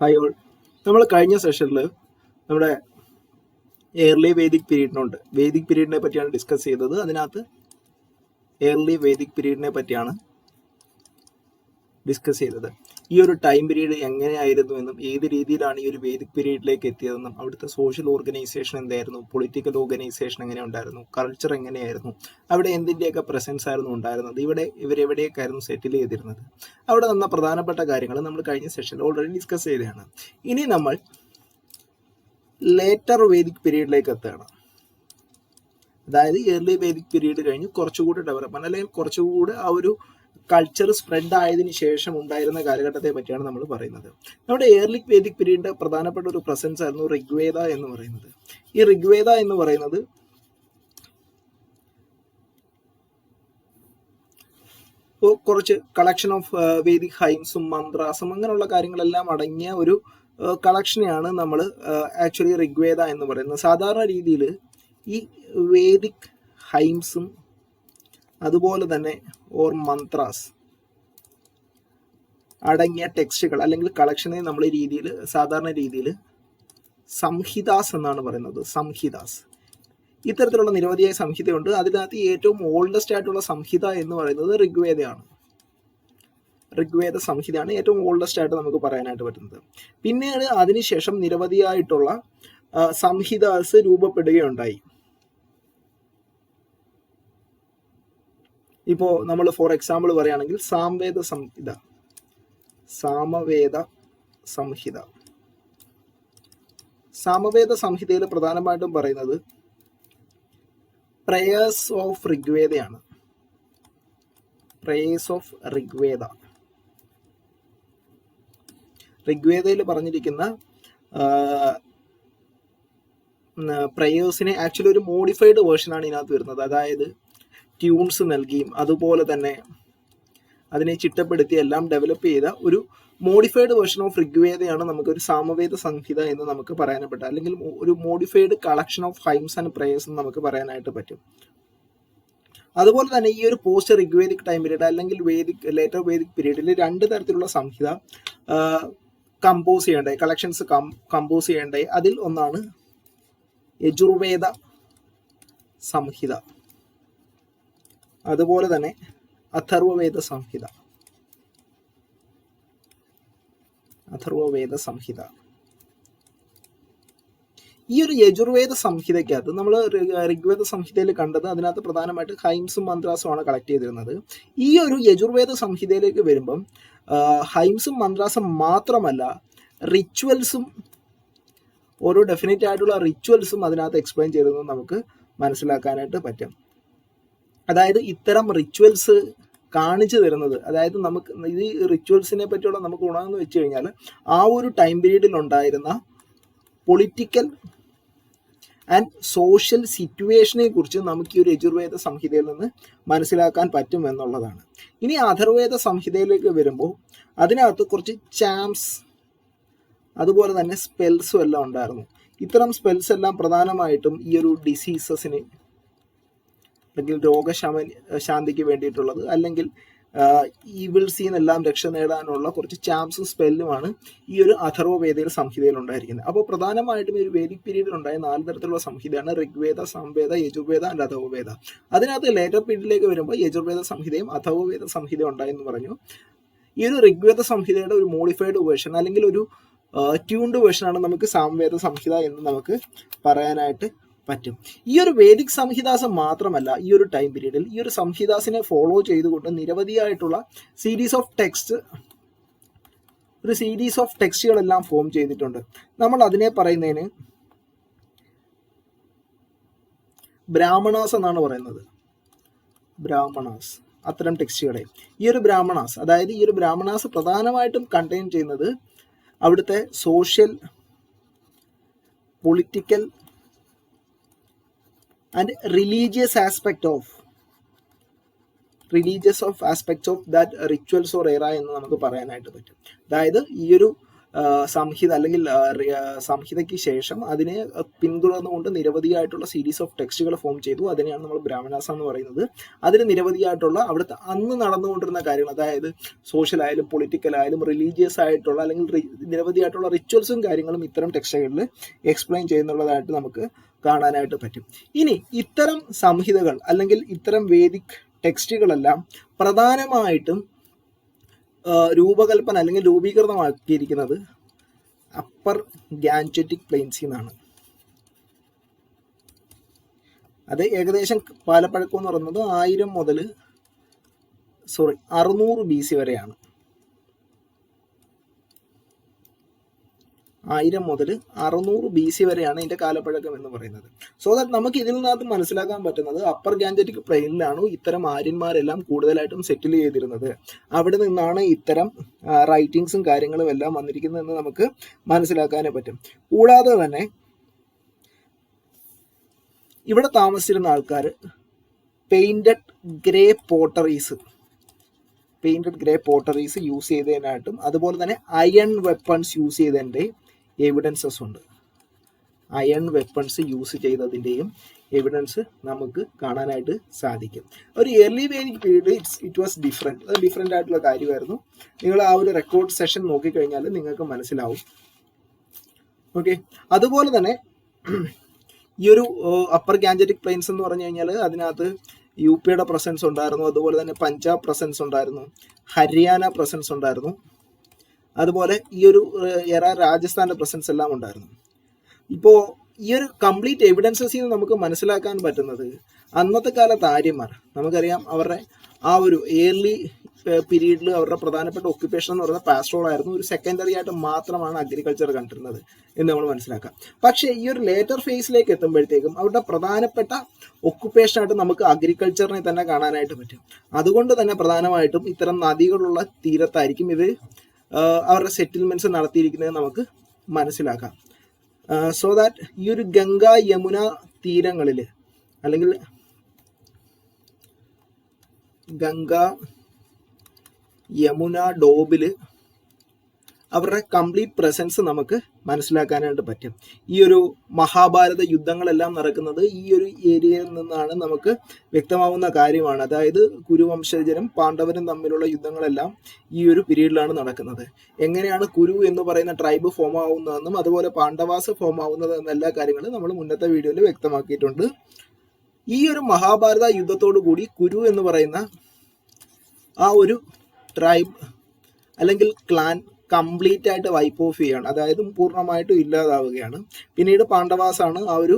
Hi all. നമ്മൾ കഴിഞ്ഞ സെഷനിൽ നമ്മുടെ ഏർലി വേദിക് പീരീഡിനെ പറ്റിയാണ് ഡിസ്കസ് ചെയ്തത്. അതിനകത്ത് ഏർലി വേദിക് പീരീഡിനെ പറ്റിയാണ് ഡിസ്കസ് ചെയ്തത്. ഈ ഒരു ടൈം പീരീഡ് എങ്ങനെയായിരുന്നു എന്നും ഏത് രീതിയിലാണ് ഈ ഒരു വേദിക് പീരീഡിലേക്ക് എത്തിയതെന്നും അവിടുത്തെ സോഷ്യൽ ഓർഗനൈസേഷൻ എന്തായിരുന്നു, പൊളിറ്റിക്കൽ ഓർഗനൈസേഷൻ എങ്ങനെ ഉണ്ടായിരുന്നു, കൾച്ചർ എങ്ങനെയായിരുന്നു, അവിടെ എന്തിൻ്റെയൊക്കെ പ്രസൻസ് ആയിരുന്നു ഉണ്ടായിരുന്നത്, ഇവരെവിടെയൊക്കെയായിരുന്നു സെറ്റിൽ ചെയ്തിരുന്നത്, അവിടെ വന്ന പ്രധാനപ്പെട്ട കാര്യങ്ങൾ നമ്മൾ കഴിഞ്ഞ സെഷനിൽ ഓൾറെഡി ഡിസ്കസ് ചെയ്തതാണ്. ഇനി നമ്മൾ ലേറ്റർ വേദിക് പീരീഡിലേക്ക് എത്തുകയാണ്. അതായത് ഏർലി വേദിക് പീരീഡ് കഴിഞ്ഞ് കുറച്ചുകൂടി ഡെവലപ്മെന്റ് അല്ലെങ്കിൽ കുറച്ചുകൂടി ആ ഒരു കൾച്ചർ സ്പ്രെഡ് ആയതിനു ശേഷം ഉണ്ടായിരുന്ന കാലഘട്ടത്തെ പറ്റിയാണ് നമ്മൾ പറയുന്നത്. നമ്മുടെ ഏർലി വേദിക് പീരീഡിന്റെ പ്രധാനപ്പെട്ട ഒരു പ്രസൻസ് ആയിരുന്നു ഋഗ്വേദ എന്ന് പറയുന്നത്. ഈ ഋഗ്വേദ എന്ന് പറയുന്നത് കുറച്ച് കളക്ഷൻ ഓഫ് വേദിക് ഹൈംസും മന്ത്രാസും അങ്ങനെയുള്ള കാര്യങ്ങളെല്ലാം അടങ്ങിയ ഒരു കളക്ഷനെയാണ് നമ്മൾ ആക്ച്വലി ഋഗ്വേദ എന്ന് പറയുന്നത്. സാധാരണ രീതിയിൽ ഈ വേദിക് ഹൈംസും അതുപോലെ തന്നെ ഓർ മന്ത്രാസ് അടങ്ങിയ ടെക്സ്റ്റുകൾ അല്ലെങ്കിൽ കളക്ഷനെ നമ്മൾ സാധാരണ രീതിയിൽ സംഹിതാസ് എന്നാണ് പറയുന്നത്. സംഹിതാസ്, ഇത്തരത്തിലുള്ള നിരവധിയായ സംഹിതയുണ്ട്. അതിനകത്ത് ഏറ്റവും ഓൾഡസ്റ്റ് ആയിട്ടുള്ള സംഹിത എന്ന് പറയുന്നത് ഋഗ്വേദയാണ്. ഋഗ്വേദ സംഹിതയാണ് ഏറ്റവും ഓൾഡസ്റ്റ് ആയിട്ട് നമുക്ക് പറയാനായിട്ട് പറ്റുന്നത്. പിന്നീട് അതിനുശേഷം നിരവധിയായിട്ടുള്ള സംഹിതാസ് രൂപപ്പെടുകയുണ്ടായി. ഇപ്പോൾ നമ്മൾ ഫോർ എക്സാമ്പിൾ പറയുകയാണെങ്കിൽ സാമവേദ സംഹിത. സാമവേദ സംഹിതയിൽ പ്രധാനമായിട്ടും പറയുന്നത് പ്രേയേഴ്സ് ഓഫ് ഋഗ്വേദയാണ്. Prayers of Rigveda. ഋഗ്വേദയിൽ പറഞ്ഞിരിക്കുന്ന പ്രേയേഴ്സിനെ ആക്ച്വലി ഒരു മോഡിഫൈഡ് വേർഷനാണ് ഇതിനകത്ത് വരുന്നത്. അതായത് ട്യൂൺസ് നൽകിയും അതുപോലെ തന്നെ അതിനെ ചിട്ടപ്പെടുത്തി എല്ലാം ഡെവലപ്പ് ചെയ്ത ഒരു മോഡിഫൈഡ് വേർഷൻ ഓഫ് ഋഗ്വേദയാണ് നമുക്കൊരു സാമവേദ സംഹിത എന്ന് നമുക്ക് പറയാനായിട്ട്, അല്ലെങ്കിൽ ഒരു modified collection of hymns and prayers എന്ന് നമുക്ക് പറയാനായിട്ട് പറ്റും. അതുപോലെ തന്നെ ഈ ഒരു പോസ്റ്റ് ഋഗ്വേദിക് ടൈം പീരീഡ് അല്ലെങ്കിൽ ലേറ്റർ വേദിക് പീരീഡിൽ രണ്ട് തരത്തിലുള്ള സംഹിത കമ്പോസ് ചെയ്യേണ്ടായി, കളക്ഷൻസ് കമ്പോസ് ചെയ്യേണ്ടായി. അതിൽ ഒന്നാണ് യജുർവേദ സംഹിത, അതുപോലെ തന്നെ അഥർവവേദ സംഹിത. ഈ ഒരു യജുർവേദ സംഹിതയ്ക്കകത്ത് നമ്മൾ ഋഗ്വേദ സംഹിതയിൽ കണ്ടത് അതിനകത്ത് പ്രധാനമായിട്ട് ഹൈംസും മന്ത്രാസും ആണ് കളക്ട് ചെയ്തിരുന്നത്. ഈ ഒരു യജുർവേദ സംഹിതയിലേക്ക് വരുമ്പം ഹൈംസും മന്ത്രാസും മാത്രമല്ല, റിച്വൽസും, ഓരോ ഡെഫിനറ്റ് ആയിട്ടുള്ള റിച്വൽസും അതിനകത്ത് എക്സ്പ്ലെയിൻ ചെയ്തതെന്ന് നമുക്ക് മനസ്സിലാക്കാനായിട്ട് പറ്റും. അതായത് ഇത്തരം റിച്വൽസ് കാണിച്ചു തരുന്നത്, അതായത് നമുക്ക് ഈ റിച്വൽസിനെ പറ്റിയുള്ള നമുക്ക് ഗുണമെന്ന് വെച്ച് കഴിഞ്ഞാൽ ആ ഒരു ടൈം പീരീഡിൽ ഉണ്ടായിരുന്ന പൊളിറ്റിക്കൽ ആൻഡ് സോഷ്യൽ സിറ്റുവേഷനെ കുറിച്ച് നമുക്ക് ഈ ഒരു യജുർവേദ സംഹിതയിൽ നിന്ന് മനസ്സിലാക്കാൻ പറ്റും എന്നുള്ളതാണ്. ഇനി അഥർവേദ സംഹിതയിലേക്ക് വരുമ്പോൾ അതിനകത്ത് കുറച്ച് ചാംസ് അതുപോലെ തന്നെ സ്പെൽസും എല്ലാം ഉണ്ടായിരുന്നു. ഇത്തരം സ്പെൽസ് എല്ലാം പ്രധാനമായിട്ടും ഈ ഒരു ഡിസീസസിന് അല്ലെങ്കിൽ രോഗശാന്തിക്ക് വേണ്ടിയിട്ടുള്ളത്, അല്ലെങ്കിൽ ഈവിൾസിന്നെല്ലാം രക്ഷ നേടാനുള്ള കുറച്ച് ചാംസും സ്പെല്ലുമാണ് ഈ ഒരു അഥർവവേദ സംഹിതയിൽ ഉണ്ടായിരിക്കുന്നത്. അപ്പോൾ പ്രധാനമായിട്ടും ഒരു വേദിക് പീരീഡിൽ ഉണ്ടായ 4 തരത്തിലുള്ള സംഹിതയാണ് ഋഗ്വേദ, സാമവേദ, യജുർവേദ ആൻഡ് അഥർവവേദ. അതിനകത്ത് ലേറ്റർ പീരീഡിലേക്ക് വരുമ്പോൾ യജുർവേദ സംഹിതയും അഥർവവേദ സംഹിതയും ഉണ്ടായെന്ന് പറഞ്ഞു. ഈ ഒരു ഋഗ്വേദ സംഹിതയുടെ ഒരു മോഡിഫൈഡ് വേർഷൻ അല്ലെങ്കിൽ ഒരു ട്യൂൺഡ് വേർഷനാണ് നമുക്ക് സാമവേദ സംഹിത എന്ന് നമുക്ക് പറയാനായിട്ട് പറ്റും. ഈ ഒരു വേദിക് സംഹിതാസം മാത്രമല്ല, ഈ ഒരു ടൈം പീരീഡിൽ ഈ ഒരു സംഹിതാസിനെ ഫോളോ ചെയ്തുകൊണ്ട് നിരവധിയായിട്ടുള്ള സീരീസ് ഓഫ് ടെക്സ്റ്റുകളെല്ലാം ഫോം ചെയ്തിട്ടുണ്ട്. നമ്മൾ അതിനെ പറയുന്നതിന് ബ്രാഹ്മണാസ് എന്നാണ് പറയുന്നത്. ബ്രാഹ്മണാസ്, അത്തരം ടെക്സ്റ്റുകളെ ഈ ഒരു ബ്രാഹ്മണാസ്, അതായത് ഈ ഒരു ബ്രാഹ്മണാസ് പ്രധാനമായിട്ടും കണ്ടെയ്ൻ ചെയ്യുന്നത് അവിടുത്തെ social, political and religious aspect of that rituals or എറ എന്ന് നമുക്ക് പറയാനായിട്ട് പറ്റും. അതായത് ഈ ഒരു സംഹിത അല്ലെങ്കിൽ സംഹിതയ്ക്ക് ശേഷം അതിനെ പിന്തുടർന്നുകൊണ്ട് നിരവധിയായിട്ടുള്ള സീരീസ് ഓഫ് ടെക്സ്റ്റുകൾ ഫോം ചെയ്തു. അതിനെയാണ് നമ്മൾ ബ്രാഹ്മണാസ എന്ന് പറയുന്നത്. അതിന് നിരവധിയായിട്ടുള്ള അവിടുത്തെ അന്ന് നടന്നുകൊണ്ടിരുന്ന കാര്യങ്ങൾ, അതായത് സോഷ്യൽ ആയാലും പൊളിറ്റിക്കൽ ആയാലും റിലീജിയസ് ആയിട്ടുള്ള അല്ലെങ്കിൽ നിരവധിയായിട്ടുള്ള റിച്വൽസും കാര്യങ്ങളും ഇത്തരം ടെക്സ്റ്റുകളിൽ എക്സ്പ്ലെയിൻ ചെയ്യുന്നുള്ളതായിട്ട് നമുക്ക് കാണാനായിട്ട് പറ്റും. ഇനി ഇത്തരം സംഹിതകൾ അല്ലെങ്കിൽ ഇത്തരം വേദിക് ടെക്സ്റ്റുകളെല്ലാം പ്രധാനമായിട്ടും രൂപകൽപ്പന അല്ലെങ്കിൽ രൂപീകൃതമാക്കിയിരിക്കുന്നത് അപ്പർ ഗാൻജറ്റിക് പ്ലെയിൻസിൽ നിന്നാണ്. അത് ഏകദേശം കാലപ്പഴക്കം എന്ന് പറയുന്നത് 600 BC വരെയാണ്. 1000 മുതൽ 600 BC വരെയാണ് ഇതിന്റെ കാലപ്പഴക്കം എന്ന് പറയുന്നത്. സോ ദാറ്റ് നമുക്ക് ഇതിൽ നിന്നകത്ത് മനസ്സിലാക്കാൻ പറ്റുന്നത് അപ്പർ ഗാൻജറ്റിക് പ്ലെയിനിലാണ് ഇത്തരം ആര്യന്മാരെല്ലാം കൂടുതലായിട്ടും സെറ്റിൽ ചെയ്തിരുന്നത്. അവിടെ നിന്നാണ് ഇത്തരം റൈറ്റിങ്സും കാര്യങ്ങളും എല്ലാം വന്നിരിക്കുന്നതെന്ന് നമുക്ക് മനസ്സിലാക്കാനേ പറ്റും. കൂടാതെ തന്നെ ഇവിടെ താമസിച്ചിരുന്ന ആൾക്കാർ പെയിന്റഡ് ഗ്രേ പോട്ടറീസ് യൂസ് ചെയ്തതിനായിട്ടും അതുപോലെ തന്നെ അയൺ വെപ്പൺസ് യൂസ് ചെയ്തതിൻ്റെ എവിഡൻസസ് ഉണ്ട്. അയൺ വെപ്പൺസ് യൂസ് ചെയ്തതിൻ്റെയും എവിഡൻസ് നമുക്ക് കാണാനായിട്ട് സാധിക്കും. ഒരു early Vedic period it was different ആയിട്ടുള്ള കാര്യമായിരുന്നു. നിങ്ങൾ ആ ഒരു റെക്കോർഡ് സെഷൻ നോക്കിക്കഴിഞ്ഞാൽ നിങ്ങൾക്ക് മനസ്സിലാവും. ഓക്കെ, അതുപോലെ തന്നെ ഈ ഒരു അപ്പർ ഗാൻജറ്റിക് പ്ലെയിൻസ് എന്ന് പറഞ്ഞു കഴിഞ്ഞാൽ അതിനകത്ത് UP പ്രസൻസ് ഉണ്ടായിരുന്നു, അതുപോലെ തന്നെ പഞ്ചാബ് പ്രസൻസ് ഉണ്ടായിരുന്നു, ഹരിയാന പ്രസൻസ് ഉണ്ടായിരുന്നു, അതുപോലെ ഈ ഒരു രാജസ്ഥാന്റെ പ്രസൻസ് എല്ലാം ഉണ്ടായിരുന്നു. ഇപ്പോൾ ഈ ഒരു കംപ്ലീറ്റ് എവിഡൻസസിൽ നിന്ന് നമുക്ക് മനസ്സിലാക്കാൻ പറ്റുന്നത് അന്നത്തെ കാലത്ത് ആര്യന്മാർ, നമുക്കറിയാം അവരുടെ ആ ഒരു ഏർലി പീരീഡിൽ അവരുടെ പ്രധാനപ്പെട്ട ഒക്യുപ്പേഷൻ എന്ന് പറയുന്നത് പാസ്റ്റോൾ ആയിരുന്നു. ഒരു സെക്കൻഡറി ആയിട്ട് മാത്രമാണ് അഗ്രികൾച്ചർ കണ്ടിരുന്നത് എന്ന് നമ്മൾ മനസ്സിലാക്കാം. പക്ഷേ ഈ ഒരു ലേറ്റർ ഫേസിലേക്ക് എത്തുമ്പോഴത്തേക്കും അവരുടെ പ്രധാനപ്പെട്ട ഒക്യുപ്പേഷനായിട്ട് നമുക്ക് അഗ്രികൾച്ചറിനെ തന്നെ കാണാനായിട്ട് പറ്റും. അതുകൊണ്ട് തന്നെ പ്രധാനമായിട്ടും ഇത്തരം നദികളുള്ള തീരത്തായിരിക്കും ഇത് അവരുടെ സെറ്റിൽമെന്റ്സ് നടത്തിയിരിക്കുന്നത് നമുക്ക് മനസ്സിലാക്കാം. സോ ദാറ്റ് ഈ ഒരു ഗംഗ യമുന തീരങ്ങളിൽ അല്ലെങ്കിൽ ഗംഗ യമുന ഡോബിൽ അവരുടെ കംപ്ലീറ്റ് പ്രസൻസ് നമുക്ക് മനസ്സിലാക്കാനായിട്ട് പറ്റും. ഈ ഒരു മഹാഭാരത യുദ്ധങ്ങളെല്ലാം നടക്കുന്നത് ഈ ഒരു ഏരിയയിൽ നിന്നാണ് നമുക്ക് വ്യക്തമാവുന്ന കാര്യമാണ്. അതായത് കുരുവംശജരും പാണ്ഡവരും തമ്മിലുള്ള യുദ്ധങ്ങളെല്ലാം ഈ ഒരു പീരീഡിലാണ് നടക്കുന്നത്. എങ്ങനെയാണ് കുരു എന്ന് പറയുന്ന ട്രൈബ് ഫോം ആവുന്നതെന്നും അതുപോലെ പാണ്ഡവാസ് ഫോം ആവുന്നത് എന്ന എല്ലാ കാര്യങ്ങളും നമ്മൾ മുന്നത്തെ വീഡിയോയിൽ വ്യക്തമാക്കിയിട്ടുണ്ട്. ഈ ഒരു മഹാഭാരത യുദ്ധത്തോടു കൂടി കുരു എന്ന് പറയുന്ന ആ ഒരു ട്രൈബ് അല്ലെങ്കിൽ ക്ലാൻ കംപ്ലീറ്റ് ആയിട്ട് വൈപ്പ് ഓഫ് ചെയ്യുകയാണ്, അതായത് പൂർണ്ണമായിട്ടും ഇല്ലാതാവുകയാണ്. പിന്നീട് പാണ്ഡവാസാണ് ആ ഒരു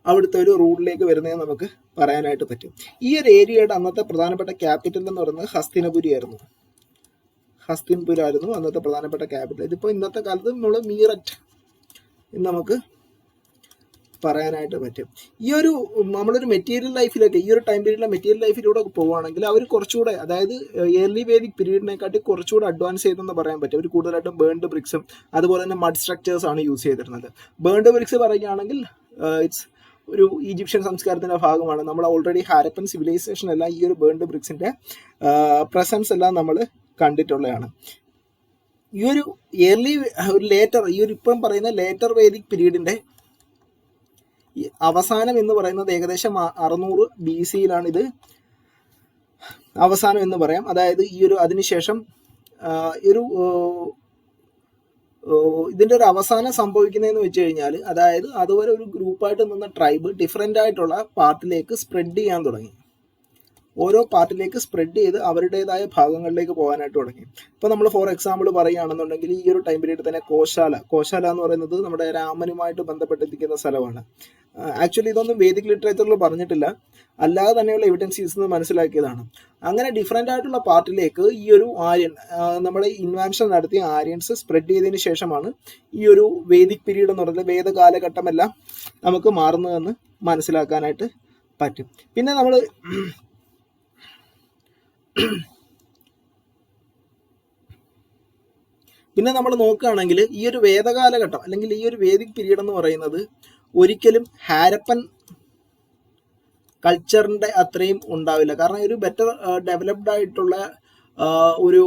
അവിടുത്തെ ഒരു റൂളിലേക്ക് വരുന്നതെന്ന് നമുക്ക് പറയാനായിട്ട് പറ്റും. ഈ ഒരു ഏരിയയുടെ അന്നത്തെ പ്രധാനപ്പെട്ട ക്യാപിറ്റൽ എന്ന് പറയുന്നത് ഹസ്തിൻപുരായിരുന്നു അന്നത്തെ പ്രധാനപ്പെട്ട ക്യാപിറ്റൽ. ഇതിപ്പോൾ ഇന്നത്തെ കാലത്ത് നമ്മൾ മീററ്റ് എന്ന് നമുക്ക് പറയാനായിട്ട് പറ്റും. ഈ ഒരു നമ്മളൊരു മെറ്റീരിയൽ ലൈഫിലൊക്കെ ഈ ഒരു ടൈം പീരീഡിലെ മെറ്റീരിയൽ ലൈഫിലൂടെ പോവുകയാണെങ്കിൽ അവർ കുറച്ചുകൂടെ, അതായത് ഏർലി വേദിക് പീരീഡിനെക്കാട്ടി കുറച്ചുകൂടെ അഡ്വാൻസ് ചെയ്തെന്ന് പറയാൻ പറ്റും. അവർ കൂടുതലായിട്ടും ബേൺഡ് ബ്രിക്സും അതുപോലെ തന്നെ മഡ് സ്ട്രക്ചേഴ്സ് ആണ് യൂസ് ചെയ്തിരുന്നത്. ബേൺഡ് ബ്രിക്സ് പറയുകയാണെങ്കിൽ ഇറ്റ്സ് ഒരു ഈജിപ്ഷ്യൻ സംസ്കാരത്തിന്റെ ഭാഗമാണ്. നമ്മൾ ഓൾറെഡി ഹാരപ്പൻ സിവിലൈസേഷൻ എല്ലാം ഈ ഒരു ബേൺഡ് ബ്രിക്സിന്റെ പ്രസൻസ് എല്ലാം നമ്മൾ കണ്ടിട്ടുള്ളതാണ്. ഈ ഒരു ലേറ്റർ ഈ ഒരു ഇപ്പം പറയുന്ന ലേറ്റർ വേദിക് പീരീഡിന്റെ അവസാനം എന്ന് പറയുന്നത് ഏകദേശം 600 BC ഇത് അവസാനം എന്ന് പറയാം. അതായത് ഈ ഒരു അതിനുശേഷം ഇതിന്റെ ഒരു അവസാനം സംഭവിക്കുന്നതെന്ന് വെച്ച് കഴിഞ്ഞാൽ, അതായത് അതുവരെ ഒരു ഗ്രൂപ്പായിട്ട് നിന്ന ട്രൈബ് ഡിഫറെൻ്റ് ആയിട്ടുള്ള പാർട്ടിലേക്ക് സ്പ്രെഡ് ചെയ്യാൻ തുടങ്ങി. ഓരോ പാർട്ടിലേക്ക് സ്പ്രെഡ് ചെയ്ത് അവരുടേതായ ഭാഗങ്ങളിലേക്ക് പോകാനായിട്ട് തുടങ്ങി. ഇപ്പോൾ നമ്മൾ ഫോർ എക്സാമ്പിൾ പറയുകയാണെന്നുണ്ടെങ്കിൽ ഈ ഒരു ടൈം പീരീഡ് തന്നെ കോശാല എന്ന് പറയുന്നത് നമ്മുടെ രാമനുമായിട്ട് ബന്ധപ്പെട്ടിരിക്കുന്ന സ്ഥലമാണ്. ആക്ച്വലി ഇതൊന്നും വേദിക് ലിറ്ററേച്ചറിൽ പറഞ്ഞിട്ടില്ല, അല്ലാതെ തന്നെയുള്ള എവിഡൻസീസ് നിന്ന് മനസ്സിലാക്കിയതാണ്. അങ്ങനെ ഡിഫറെൻ്റ് ആയിട്ടുള്ള പാർട്ടിലേക്ക് ഈ ഒരു ആര്യൻ നമ്മുടെ ഇൻവാൻഷൻ നടത്തിയ ആര്യൻസ് സ്പ്രെഡ് ചെയ്തതിന് ശേഷമാണ് ഈ ഒരു വേദിക് പീരീഡ് എന്ന് പറയുന്നത് വേദകാലഘട്ടമെല്ലാം നമുക്ക് മാറുന്നതെന്ന് മനസ്സിലാക്കാനായിട്ട് പറ്റും. പിന്നെ നമ്മൾ നോക്കുകയാണെങ്കിൽ ഈ ഒരു വേദകാലഘട്ടം അല്ലെങ്കിൽ ഈ ഒരു വേദിക് പീരീഡ് എന്ന് പറയുന്നത് ഒരിക്കലും ഹാരപ്പൻ കൾച്ചറിന്റെ അത്രയും ഉണ്ടാവില്ല. കാരണം ഒരു ബെറ്റർ ഡെവലപ്ഡ് ആയിട്ടുള്ള ഒരു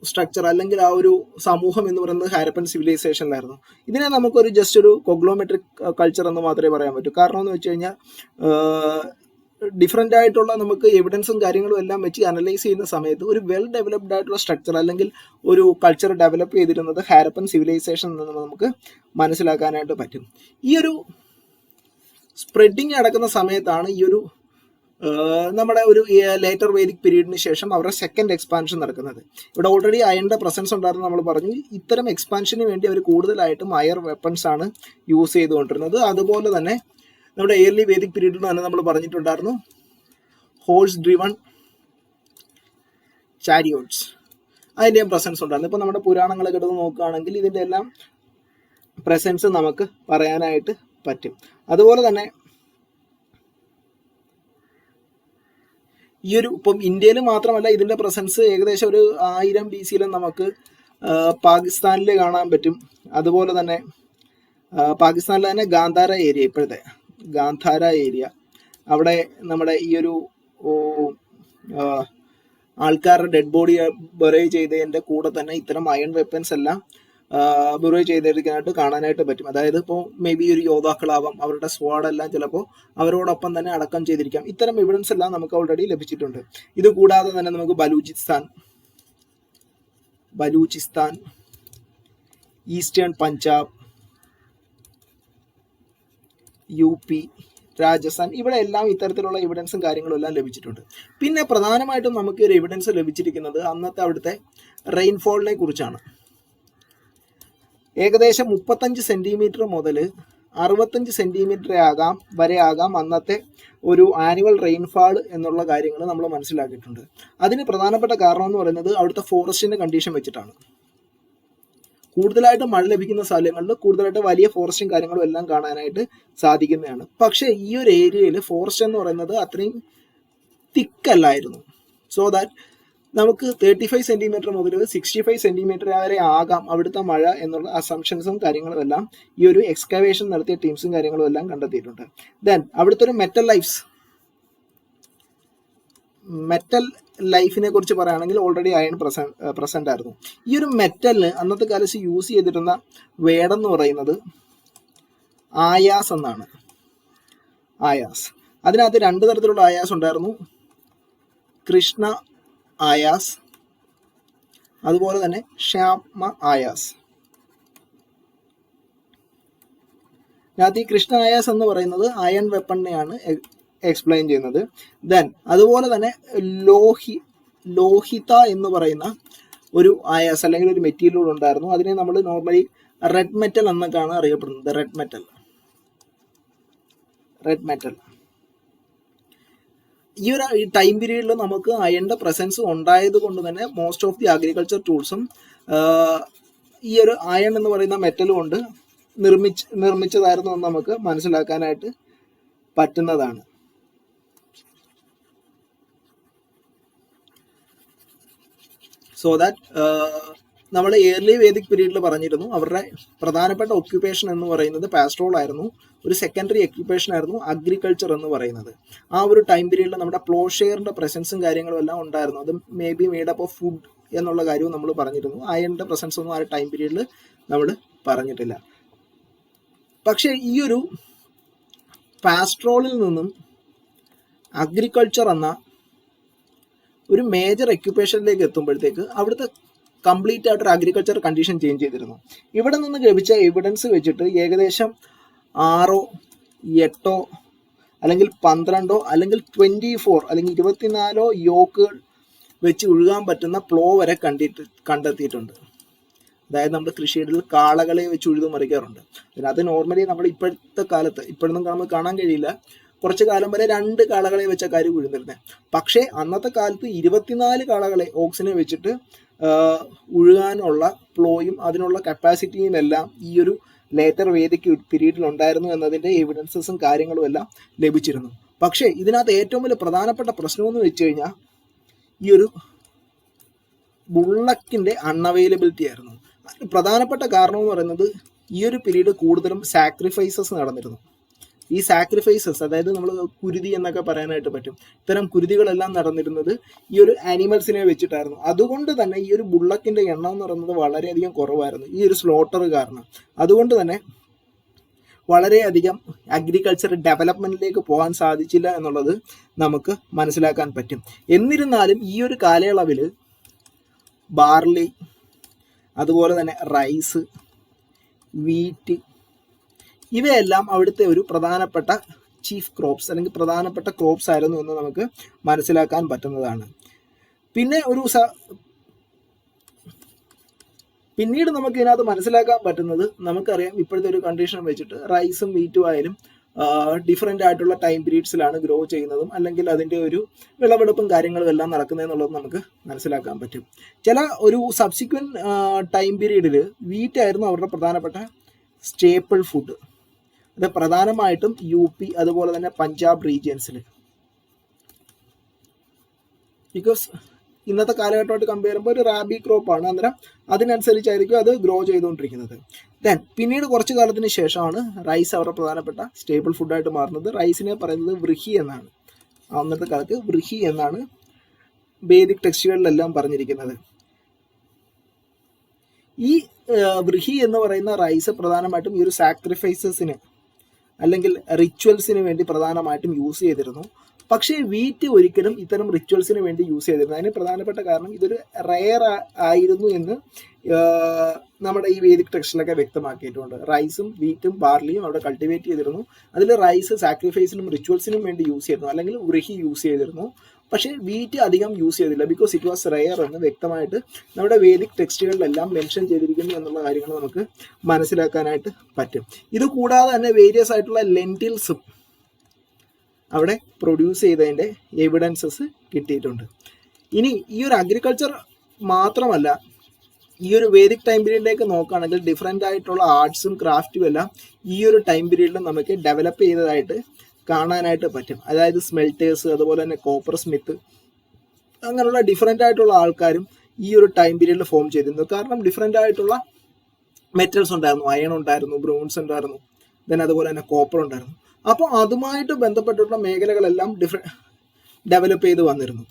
സ്ട്രക്ചർ അല്ലെങ്കിൽ ആ ഒരു സമൂഹം എന്ന് പറയുന്നത് ഹാരപ്പൻ സിവിലൈസേഷനിലായിരുന്നു. ഇതിനെ നമുക്കൊരു ജസ്റ്റ് ഒരു കൊഗ്ലോമെട്രിക് കൾച്ചർ എന്ന് മാത്രമേ പറയാൻ പറ്റൂ. കാരണം എന്ന് വെച്ച് കഴിഞ്ഞാൽ ഡിഫറെൻ്റ് ആയിട്ടുള്ള നമുക്ക് എവിഡൻസും കാര്യങ്ങളും എല്ലാം വെച്ച് അനലൈസ് ചെയ്യുന്ന സമയത്ത് ഒരു വെൽ ഡെവലപ്ഡ് ആയിട്ടുള്ള സ്ട്രക്ചർ അല്ലെങ്കിൽ ഒരു കൾച്ചർ ഡെവലപ്പ് ചെയ്തിരുന്നത് ഹാരപ്പൻ സിവിലൈസേഷൻ എന്ന് നമുക്ക് മനസ്സിലാക്കാനായിട്ട് പറ്റും. ഈ ഒരു സ്പ്രെഡിങ് നടക്കുന്ന സമയത്താണ് ഈ ഒരു നമ്മുടെ ഒരു ലേറ്റർ വേദിക് പീരീഡിന് ശേഷം അവരുടെ സെക്കൻഡ് എക്സ്പാൻഷൻ നടക്കുന്നത്. ഇവിടെ ഓൾറെഡി അയണിന്റെ പ്രസൻസ് ഉണ്ടായിരുന്നു നമ്മൾ പറഞ്ഞു. ഇത്തരം എക്സ്പാൻഷന് വേണ്ടി അവർ കൂടുതലായിട്ടും അയർ വെപ്പൺസ് ആണ് യൂസ് ചെയ്തുകൊണ്ടിരുന്നത്. അതുപോലെ തന്നെ നമ്മുടെ ഏർലി വേദിക് പീരീഡിൽ തന്നെ നമ്മൾ പറഞ്ഞിട്ടുണ്ടായിരുന്നു ഹോഴ്സ് ഡ്രിവൺ ചാരിയോട്സ്, അതിൻ്റെയും പ്രസൻസ് ഉണ്ടായിരുന്നു. ഇപ്പം നമ്മുടെ പുരാണങ്ങളൊക്കെ എടുത്ത് നോക്കുകയാണെങ്കിൽ ഇതിൻ്റെ എല്ലാം പ്രസൻസ് നമുക്ക് പറയാനായിട്ട് പറ്റും. അതുപോലെ തന്നെ ഈ ഒരു ഇപ്പം ഇന്ത്യയിൽ മാത്രമല്ല ഇതിൻ്റെ പ്രസൻസ് ഏകദേശം ഒരു 1000 BC നമുക്ക് പാകിസ്ഥാനിൽ കാണാൻ പറ്റും. അതുപോലെ തന്നെ പാകിസ്ഥാനിലെ തന്നെ ഗാന്ധാര ഏരിയ, ഇപ്പോഴത്തെ ഗാന്ധാര ഏരിയ, അവിടെ നമ്മുടെ ഈ ഒരു ആൾക്കാരുടെ ഡെഡ് ബോഡി ബറേ ചെയ്തതിൻ്റെ കൂടെ തന്നെ ഇത്തരം അയൺ വെപ്പൻസ് എല്ലാം ബറേ ചെയ്തെടുക്കാനായിട്ട് കാണാനായിട്ട് പറ്റും. അതായത് ഇപ്പോൾ മേ ബി ഒരു യോദ്ധാക്കളാവാം, അവരുടെ സ്ക്വാഡെല്ലാം ചിലപ്പോൾ അവരോടൊപ്പം തന്നെ അടക്കം ചെയ്തിരിക്കാം. ഇത്തരം എവിഡൻസ് എല്ലാം നമുക്ക് ഓൾറെഡി ലഭിച്ചിട്ടുണ്ട്. ഇത് കൂടാതെ തന്നെ നമുക്ക് ബലൂചിസ്ഥാൻ, ഈസ്റ്റേൺ പഞ്ചാബ്, UP, രാജസ്ഥാൻ, ഇവിടെ എല്ലാം ഇത്തരത്തിലുള്ള എവിഡൻസും കാര്യങ്ങളും എല്ലാം ലഭിച്ചിട്ടുണ്ട്. പിന്നെ പ്രധാനമായിട്ടും നമുക്ക് ഒരു എവിഡൻസ് ലഭിച്ചിരിക്കുന്നത് അന്നത്തെ അവിടുത്തെ റെയിൻഫോളിനെ കുറിച്ചാണ്. ഏകദേശം 35 സെന്റിമീറ്റർ മുതൽ 65 സെന്റിമീറ്റർ വരെ ആകാം അന്നത്തെ ഒരു ആനുവൽ റെയിൻഫാൾ എന്നുള്ള കാര്യങ്ങൾ നമ്മൾ മനസ്സിലാക്കിയിട്ടുണ്ട്. അതിന് പ്രധാനപ്പെട്ട കാരണം എന്ന് പറയുന്നത് അവിടുത്തെ ഫോറസ്റ്റിന്റെ കണ്ടീഷൻ വെച്ചിട്ടാണ്. കൂടുതലായിട്ട് മഴ ലഭിക്കുന്ന സ്ഥലങ്ങളിൽ കൂടുതലായിട്ട് വലിയ ഫോറസ്റ്റും കാര്യങ്ങളും എല്ലാം കാണാനായിട്ട് സാധിക്കുന്നതാണ്. പക്ഷേ ഈ ഒരു ഏരിയയിൽ ഫോറസ്റ്റ് എന്ന് പറയുന്നത് അത്രയും തിക്കല്ലായിരുന്നു. സോ ദാറ്റ് നമുക്ക് 35 സെന്റിമീറ്റർ മുതൽ 65 സെന്റിമീറ്റർ വരെ ആകാം അവിടുത്തെ മഴ എന്നുള്ള അസംഷൻസും കാര്യങ്ങളും എല്ലാം ഈ ഒരു എക്സ്കവേഷൻ നടത്തിയ ടീംസും കാര്യങ്ങളും എല്ലാം കണ്ടെത്തിയിട്ടുണ്ട്. ദെൻ അവിടുത്തെ ഒരു മെറ്റൽ ലൈഫിനെ കുറിച്ച് പറയുകയാണെങ്കിൽ ഓൾറെഡി അയൺ പ്രസന്റ് ആയിരുന്നു. ഈ ഒരു മെറ്റലിന് അന്നത്തെ കാലത്ത് യൂസ് ചെയ്തിരുന്ന വേടെന്ന് പറയുന്നത് ആയാസ് എന്നാണ്. ആയാസ്, അതിനകത്ത് 2 തരത്തിലുള്ള ആയാസ് ഉണ്ടായിരുന്നു. കൃഷ്ണ ആയാസ്, അതുപോലെ തന്നെ ശ്യാമ ആയാസ്. ഈ കൃഷ്ണ ആയാസ് എന്ന് പറയുന്നത് അയൺ വെപ്പണിനെയാണ് എക്സ്പ്ലെയിൻ ചെയ്യുന്നത്. ദെൻ അതുപോലെ തന്നെ ലോഹിത എന്ന് പറയുന്ന ഒരു ആയാസ് അല്ലെങ്കിൽ ഒരു മെറ്റീരിയൽ ഉണ്ടായിരുന്നു. അതിനെ നമ്മൾ നോർമലി റെഡ് മെറ്റൽ എന്നൊക്കെയാണ് അറിയപ്പെടുന്നത്. റെഡ് മെറ്റൽ ഈ ഒരു ടൈം പീരീഡിൽ നമുക്ക് അയണിന്റെ പ്രസൻസ് ഉണ്ടായത് കൊണ്ട് തന്നെ മോസ്റ്റ് ഓഫ് ദി അഗ്രികൾച്ചർ ടൂൾസും ഈ ഒരു അയൺ എന്ന് പറയുന്ന മെറ്റൽ കൊണ്ട് നിർമ്മിച്ചതായിരുന്നു എന്ന് നമുക്ക് മനസ്സിലാക്കാനായിട്ട് പറ്റുന്നതാണ്. സോ ദാറ്റ് നമ്മൾ ഏർലി വേദിക് പീരീഡിൽ പറഞ്ഞിരുന്നു അവരുടെ പ്രധാനപ്പെട്ട ഒക്യുപ്പേഷൻ എന്ന് പറയുന്നത് പാസ്ട്രോൾ ആയിരുന്നു. ഒരു സെക്കൻഡറി ഒക്യുപ്പേഷൻ ആയിരുന്നു അഗ്രികൾച്ചർ എന്ന് പറയുന്നത്. ആ ഒരു ടൈം പീരീഡിൽ നമ്മുടെ പ്ലോഷെയറിന്റെ പ്രസൻസും കാര്യങ്ങളും എല്ലാം ഉണ്ടായിരുന്നു. അത് may be made up of food എന്നുള്ള കാര്യവും നമ്മൾ പറഞ്ഞിരുന്നു. അയണിന്റെ പ്രസൻസ് ഒന്നും ആ ടൈം പീരീഡിൽ നമ്മൾ പറഞ്ഞിട്ടില്ല. പക്ഷേ ഈ ഒരു പാസ്ട്രോളിൽ നിന്നും അഗ്രികൾച്ചർ എന്ന ഒരു മേജർ ഒക്യുപ്പേഷനിലേക്ക് എത്തുമ്പോഴത്തേക്ക് അവിടുത്തെ കംപ്ലീറ്റ് ആയിട്ടൊരു അഗ്രികൾച്ചർ കണ്ടീഷൻ ചേഞ്ച് ചെയ്തിരുന്നു. ഇവിടെ നിന്ന് ലഭിച്ച എവിഡൻസ് വെച്ചിട്ട് ഏകദേശം 6 8 അല്ലെങ്കിൽ 12 അല്ലെങ്കിൽ 24 അല്ലെങ്കിൽ 24 യോക്കുകൾ വെച്ച് ഒഴുകാൻ പറ്റുന്ന പ്ലോ വരെ കണ്ടെത്തിയിട്ടുണ്ട്. അതായത് നമ്മൾ കൃഷിയിടയിൽ കാളകളെ വെച്ച് ഉഴുതുമറിക്കാറുണ്ട്. അതിനകത്ത് നോർമലി നമ്മൾ ഇപ്പോഴത്തെ കാലത്ത് ഇപ്പോഴൊന്നും നമുക്ക് കാണാൻ കഴിയില്ല. കുറച്ച് കാലം വരെ 2 കാളകളെ വെച്ച കാര്യം ഉഴുന്നിരുന്നത്. പക്ഷേ അന്നത്തെ കാലത്ത് 24 കാളകളെ ഓക്സിനെ വെച്ചിട്ട് ഉഴുകാനുള്ള പ്ലോയും അതിനുള്ള കപ്പാസിറ്റിയും എല്ലാം ഈ ഒരു ലേറ്റർ വേദിക് പീരീഡിൽ ഉണ്ടായിരുന്നു എന്നതിൻ്റെ എവിഡൻസസും കാര്യങ്ങളും എല്ലാം ലഭിച്ചിരുന്നു. പക്ഷേ ഇതിനകത്ത് ഏറ്റവും വലിയ പ്രധാനപ്പെട്ട പ്രശ്നമെന്ന് വെച്ച് കഴിഞ്ഞാൽ ഈ ഒരു ബുള്ളക്കിൻ്റെ അൺഅവൈലബിലിറ്റി ആയിരുന്നു. പ്രധാനപ്പെട്ട കാരണം എന്ന് പറയുന്നത് ഈ ഒരു പീരീഡ് കൂടുതലും സാക്രിഫൈസസ് നടന്നിരുന്നു. ഈ സാക്രിഫൈസസ്, അതായത് നമ്മൾ കുരുതി എന്നൊക്കെ പറയാനായിട്ട് പറ്റും, ഇത്തരം കുരുതികളെല്ലാം നടന്നിരുന്നത് ഈ ഒരു ആനിമൽസിനെ വെച്ചിട്ടായിരുന്നു. അതുകൊണ്ട് തന്നെ ഈ ഒരു ബുള്ളക്കിന്റെ എണ്ണം എന്ന് പറയുന്നത് വളരെയധികം കുറവായിരുന്നു ഈ ഒരു സ്ലോട്ടർ കാരണം. അതുകൊണ്ട് തന്നെ വളരെയധികം അഗ്രികൾച്ചർ ഡെവലപ്മെന്റിലേക്ക് പോകാൻ സാധിച്ചില്ല എന്നുള്ളത് നമുക്ക് മനസ്സിലാക്കാൻ പറ്റും. എന്നിരുന്നാലും ഈ ഒരു കാലയളവിൽ ബാർലി, അതുപോലെ തന്നെ റൈസ്, വീറ്റ്, ഇവയെല്ലാം അവിടുത്തെ ഒരു പ്രധാനപ്പെട്ട ചീഫ് ക്രോപ്സ് അല്ലെങ്കിൽ പ്രധാനപ്പെട്ട ക്രോപ്സ് ആയിരുന്നു എന്ന് നമുക്ക് മനസ്സിലാക്കാൻ പറ്റുന്നതാണ്. പിന്നീട് നമുക്ക് ഇതിനകത്ത് മനസ്സിലാക്കാൻ പറ്റുന്നത്, നമുക്കറിയാം ഇപ്പോഴത്തെ ഒരു കണ്ടീഷൻ വെച്ചിട്ട് റൈസും വീറ്റും ആയാലും ഡിഫറെൻ്റ് ആയിട്ടുള്ള ടൈം പീരീഡ്സിലാണ് ഗ്രോ ചെയ്യുന്നതും അല്ലെങ്കിൽ അതിൻ്റെ ഒരു വിളവെടുപ്പും കാര്യങ്ങളും എല്ലാം നടക്കുന്നതെന്നുള്ളത് നമുക്ക് മനസ്സിലാക്കാൻ പറ്റും. ചില ഒരു സബ്സിക്വൻറ്റ് ടൈം പീരീഡിൽ വീറ്റ് ആയിരുന്നു അവരുടെ പ്രധാനപ്പെട്ട സ്റ്റേപ്പിൾ ഫുഡ്. അത് പ്രധാനമായിട്ടും UP അതുപോലെ തന്നെ പഞ്ചാബ് റീജിയൻസിൽ. ബിക്കോസ് ഇന്നത്തെ കാലഘട്ടമായിട്ട് കമ്പയർ ചെയ്യുമ്പോൾ ഒരു റാബി ക്രോപ്പാണ്, അന്നേരം അതിനനുസരിച്ചായിരിക്കും അത് ഗ്രോ ചെയ്തുകൊണ്ടിരിക്കുന്നത്. പിന്നീട് കുറച്ച് കാലത്തിന് ശേഷമാണ് റൈസ് അവരുടെ പ്രധാനപ്പെട്ട സ്റ്റേബിൾ ഫുഡായിട്ട് മാറുന്നത്. റൈസിനെ പറയുന്നത് വൃഹി എന്നാണ്, അന്നത്തെ കാലത്ത് വൃഹി എന്നാണ് വേദിക് ടെക്സ്റ്റുകളിലെല്ലാം പറഞ്ഞിരിക്കുന്നത്. ഈ വൃഹി എന്ന് പറയുന്ന റൈസ് പ്രധാനമായിട്ടും ഈ ഒരു സാക്രിഫൈസസിന് അല്ലെങ്കിൽ റിച്വൽസിന് വേണ്ടി പ്രധാനമായിട്ടും യൂസ് ചെയ്തിരുന്നു. പക്ഷേ വീറ്റ് ഒരിക്കലും ഇത്തരം റിച്വൽസിന് വേണ്ടി യൂസ് ചെയ്തിരുന്നു. അതിന് പ്രധാനപ്പെട്ട കാരണം ഇതൊരു റെയർ ആയിരുന്നു എന്ന് നമ്മുടെ ഈ വേദിക് ടെക്സ്റ്റിലൊക്കെ വ്യക്തമാക്കിയിട്ടുണ്ട്. റൈസും വീറ്റും ബാർലിയും അവിടെ കൾട്ടിവേറ്റ് ചെയ്തിരുന്നു. അതിൽ റൈസ് സാക്രിഫൈസിനും റിച്വൽസിനും വേണ്ടി യൂസ് ചെയ്തിരുന്നു, അല്ലെങ്കിൽ വൃഹി യൂസ് ചെയ്തിരുന്നു. പക്ഷേ വീറ്റ് അധികം യൂസ് ചെയ്തില്ല, ബിക്കോസ് ഇറ്റ് വാസ് റെയർ എന്ന് വ്യക്തമായിട്ട് നമ്മുടെ വേദിക് ടെക്സ്റ്റുകളിലെല്ലാം മെൻഷൻ ചെയ്തിരിക്കുന്നു എന്നുള്ള കാര്യങ്ങൾ നമുക്ക് മനസ്സിലാക്കാനായിട്ട് പറ്റും. ഇത് കൂടാതെ തന്നെ വേരിയസ് ആയിട്ടുള്ള ലെൻറ്റിൽസും അവിടെ പ്രൊഡ്യൂസ് ചെയ്തതിൻ്റെ എവിഡൻസസ് കിട്ടിയിട്ടുണ്ട്. ഇനി ഈ ഒരു അഗ്രികൾച്ചർ മാത്രമല്ല, ഈ ഒരു വേദിക് ടൈം പീരീഡിലേക്ക് നോക്കുകയാണെങ്കിൽ ഡിഫറെൻ്റ് ആയിട്ടുള്ള ആർട്സും ക്രാഫ്റ്റും എല്ലാം ഈ ഒരു ടൈം പീരീഡിലും നമുക്ക് ഡെവലപ്പ് ചെയ്തതായിട്ട് കാണാനായിട്ട് പറ്റും. അതായത് സ്മെൽറ്റേഴ്സ്, അതുപോലെ തന്നെ കോപ്പർ സ്മിത്ത്, അങ്ങനെയുള്ള ഡിഫറെൻ്റ് ആയിട്ടുള്ള ആൾക്കാരും ഈ ഒരു ടൈം പീരീഡിൽ ഫോം ചെയ്തിരുന്നു. കാരണം ഡിഫറെൻ്റ് ആയിട്ടുള്ള മെറ്റൽസ് ഉണ്ടായിരുന്നു, അയൺ ഉണ്ടായിരുന്നു, ബ്രോൺസ് ഉണ്ടായിരുന്നു, അതുപോലെ തന്നെ കോപ്പർ ഉണ്ടായിരുന്നു. അപ്പോൾ അതുമായിട്ട് ബന്ധപ്പെട്ടിട്ടുള്ള മേഖലകളെല്ലാം ഡെവലപ്പ് ചെയ്ത് വന്നിരുന്നു.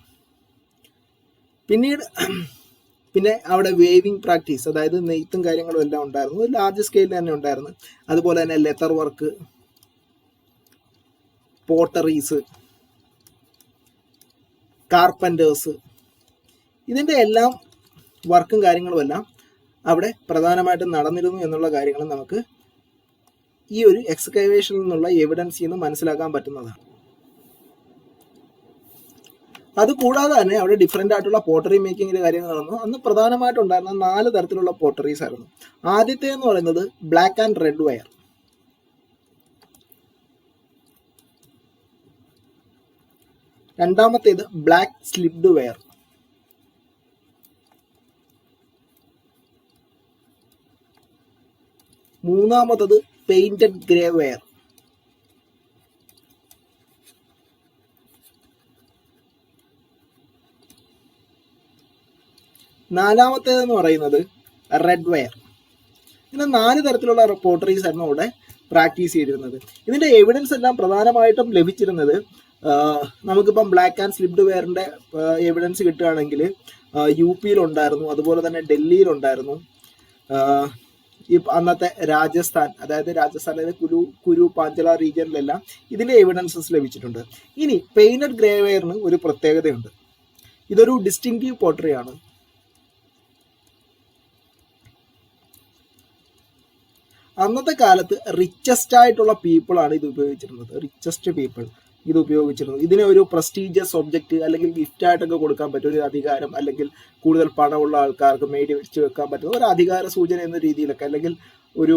പിന്നെ അവിടെ വേവിങ് പ്രാക്ടീസ്, അതായത് നെയ്ത്തും കാര്യങ്ങളും എല്ലാം ഉണ്ടായിരുന്നു, ലാർജ് സ്കെയിലിൽ തന്നെ ഉണ്ടായിരുന്നു. അതുപോലെ തന്നെ ലെതർ വർക്ക്, പോട്ടറീസ്, കാർപ്പൻറ്റേഴ്സ്, ഇതിൻ്റെ എല്ലാം വർക്കും കാര്യങ്ങളും എല്ലാം അവിടെ പ്രധാനമായിട്ടും നടന്നിരുന്നു എന്നുള്ള കാര്യങ്ങൾ നമുക്ക് ഈ ഒരു എക്സ്കവേഷനിൽ നിന്നുള്ള എവിഡൻസിൽ നിന്ന് മനസ്സിലാക്കാൻ പറ്റുന്നതാണ്. അതുകൂടാതെ തന്നെ അവിടെ ഡിഫറെൻ്റ് ആയിട്ടുള്ള പോട്ടറി മേക്കിങ്ങിൻ്റെ കാര്യങ്ങൾ നടന്നു. അന്ന് പ്രധാനമായിട്ടുണ്ടായിരുന്ന 4 തരത്തിലുള്ള പോട്ടറീസ് ആയിരുന്നു. ആദ്യത്തെ എന്ന് പറയുന്നത് ബ്ലാക്ക് ആൻഡ് റെഡ് വയർ, രണ്ടാമത്തേത് ബ്ലാക്ക് സ്ലിപ്ഡ് വയർ, മൂന്നാമത്തത് പെയിന്റഡ് ഗ്രേ വയർ, നാലാമത്തേതെന്ന് പറയുന്നത് റെഡ് വയർ. ഇങ്ങനെ 4 തരത്തിലുള്ള പോട്ടറീസ് ആയിരുന്നു അവിടെ പ്രാക്ടീസ് ചെയ്തിരുന്നത്. ഇതിൻ്റെ എവിഡൻസ് എല്ലാം പ്രധാനമായിട്ടും ലഭിച്ചിരുന്നത്, നമുക്കിപ്പം ബ്ലാക്ക് ആൻഡ് സ്ലിപ്ഡ് വെയറിൻ്റെ എവിഡൻസ് കിട്ടുകയാണെങ്കിൽ UP യിലുണ്ടായിരുന്നു, അതുപോലെ തന്നെ ഡൽഹിയിലുണ്ടായിരുന്നു, ഈ അന്നത്തെ രാജസ്ഥാൻ, അതായത് രാജസ്ഥാനിലെ കുരു പാഞ്ചല റീജിയനിലെല്ലാം ഇതിൻ്റെ എവിഡൻസസ് ലഭിച്ചിട്ടുണ്ട്. ഇനി പെയിന്റഡ് ഗ്രേ വെയറിന് ഒരു പ്രത്യേകതയുണ്ട്. ഇതൊരു ഡിസ്റ്റിങ്റ്റീവ് പോട്ടറിയാണ്. അന്നത്തെ കാലത്ത് റിച്ചസ്റ്റ് ആയിട്ടുള്ള പീപ്പിളാണ് ഇത് ഉപയോഗിച്ചിരുന്നത്. റിച്ചസ്റ്റ് പീപ്പിൾ ഇത് ഉപയോഗിച്ചിരുന്നു. ഇതിനെ ഒരു പ്രസ്റ്റീജിയസ് ഒബ്ജക്റ്റ് അല്ലെങ്കിൽ ഗിഫ്റ്റ് ആയിട്ടൊക്കെ കൊടുക്കാൻ പറ്റും, ഒരു അധികാരം, അല്ലെങ്കിൽ കൂടുതൽ പണമുള്ള ആൾക്കാർക്ക് മേടിച്ച് വെക്കാൻ പറ്റുന്ന ഒരു അധികാര സൂചന എന്ന രീതിയിലൊക്കെ, അല്ലെങ്കിൽ ഒരു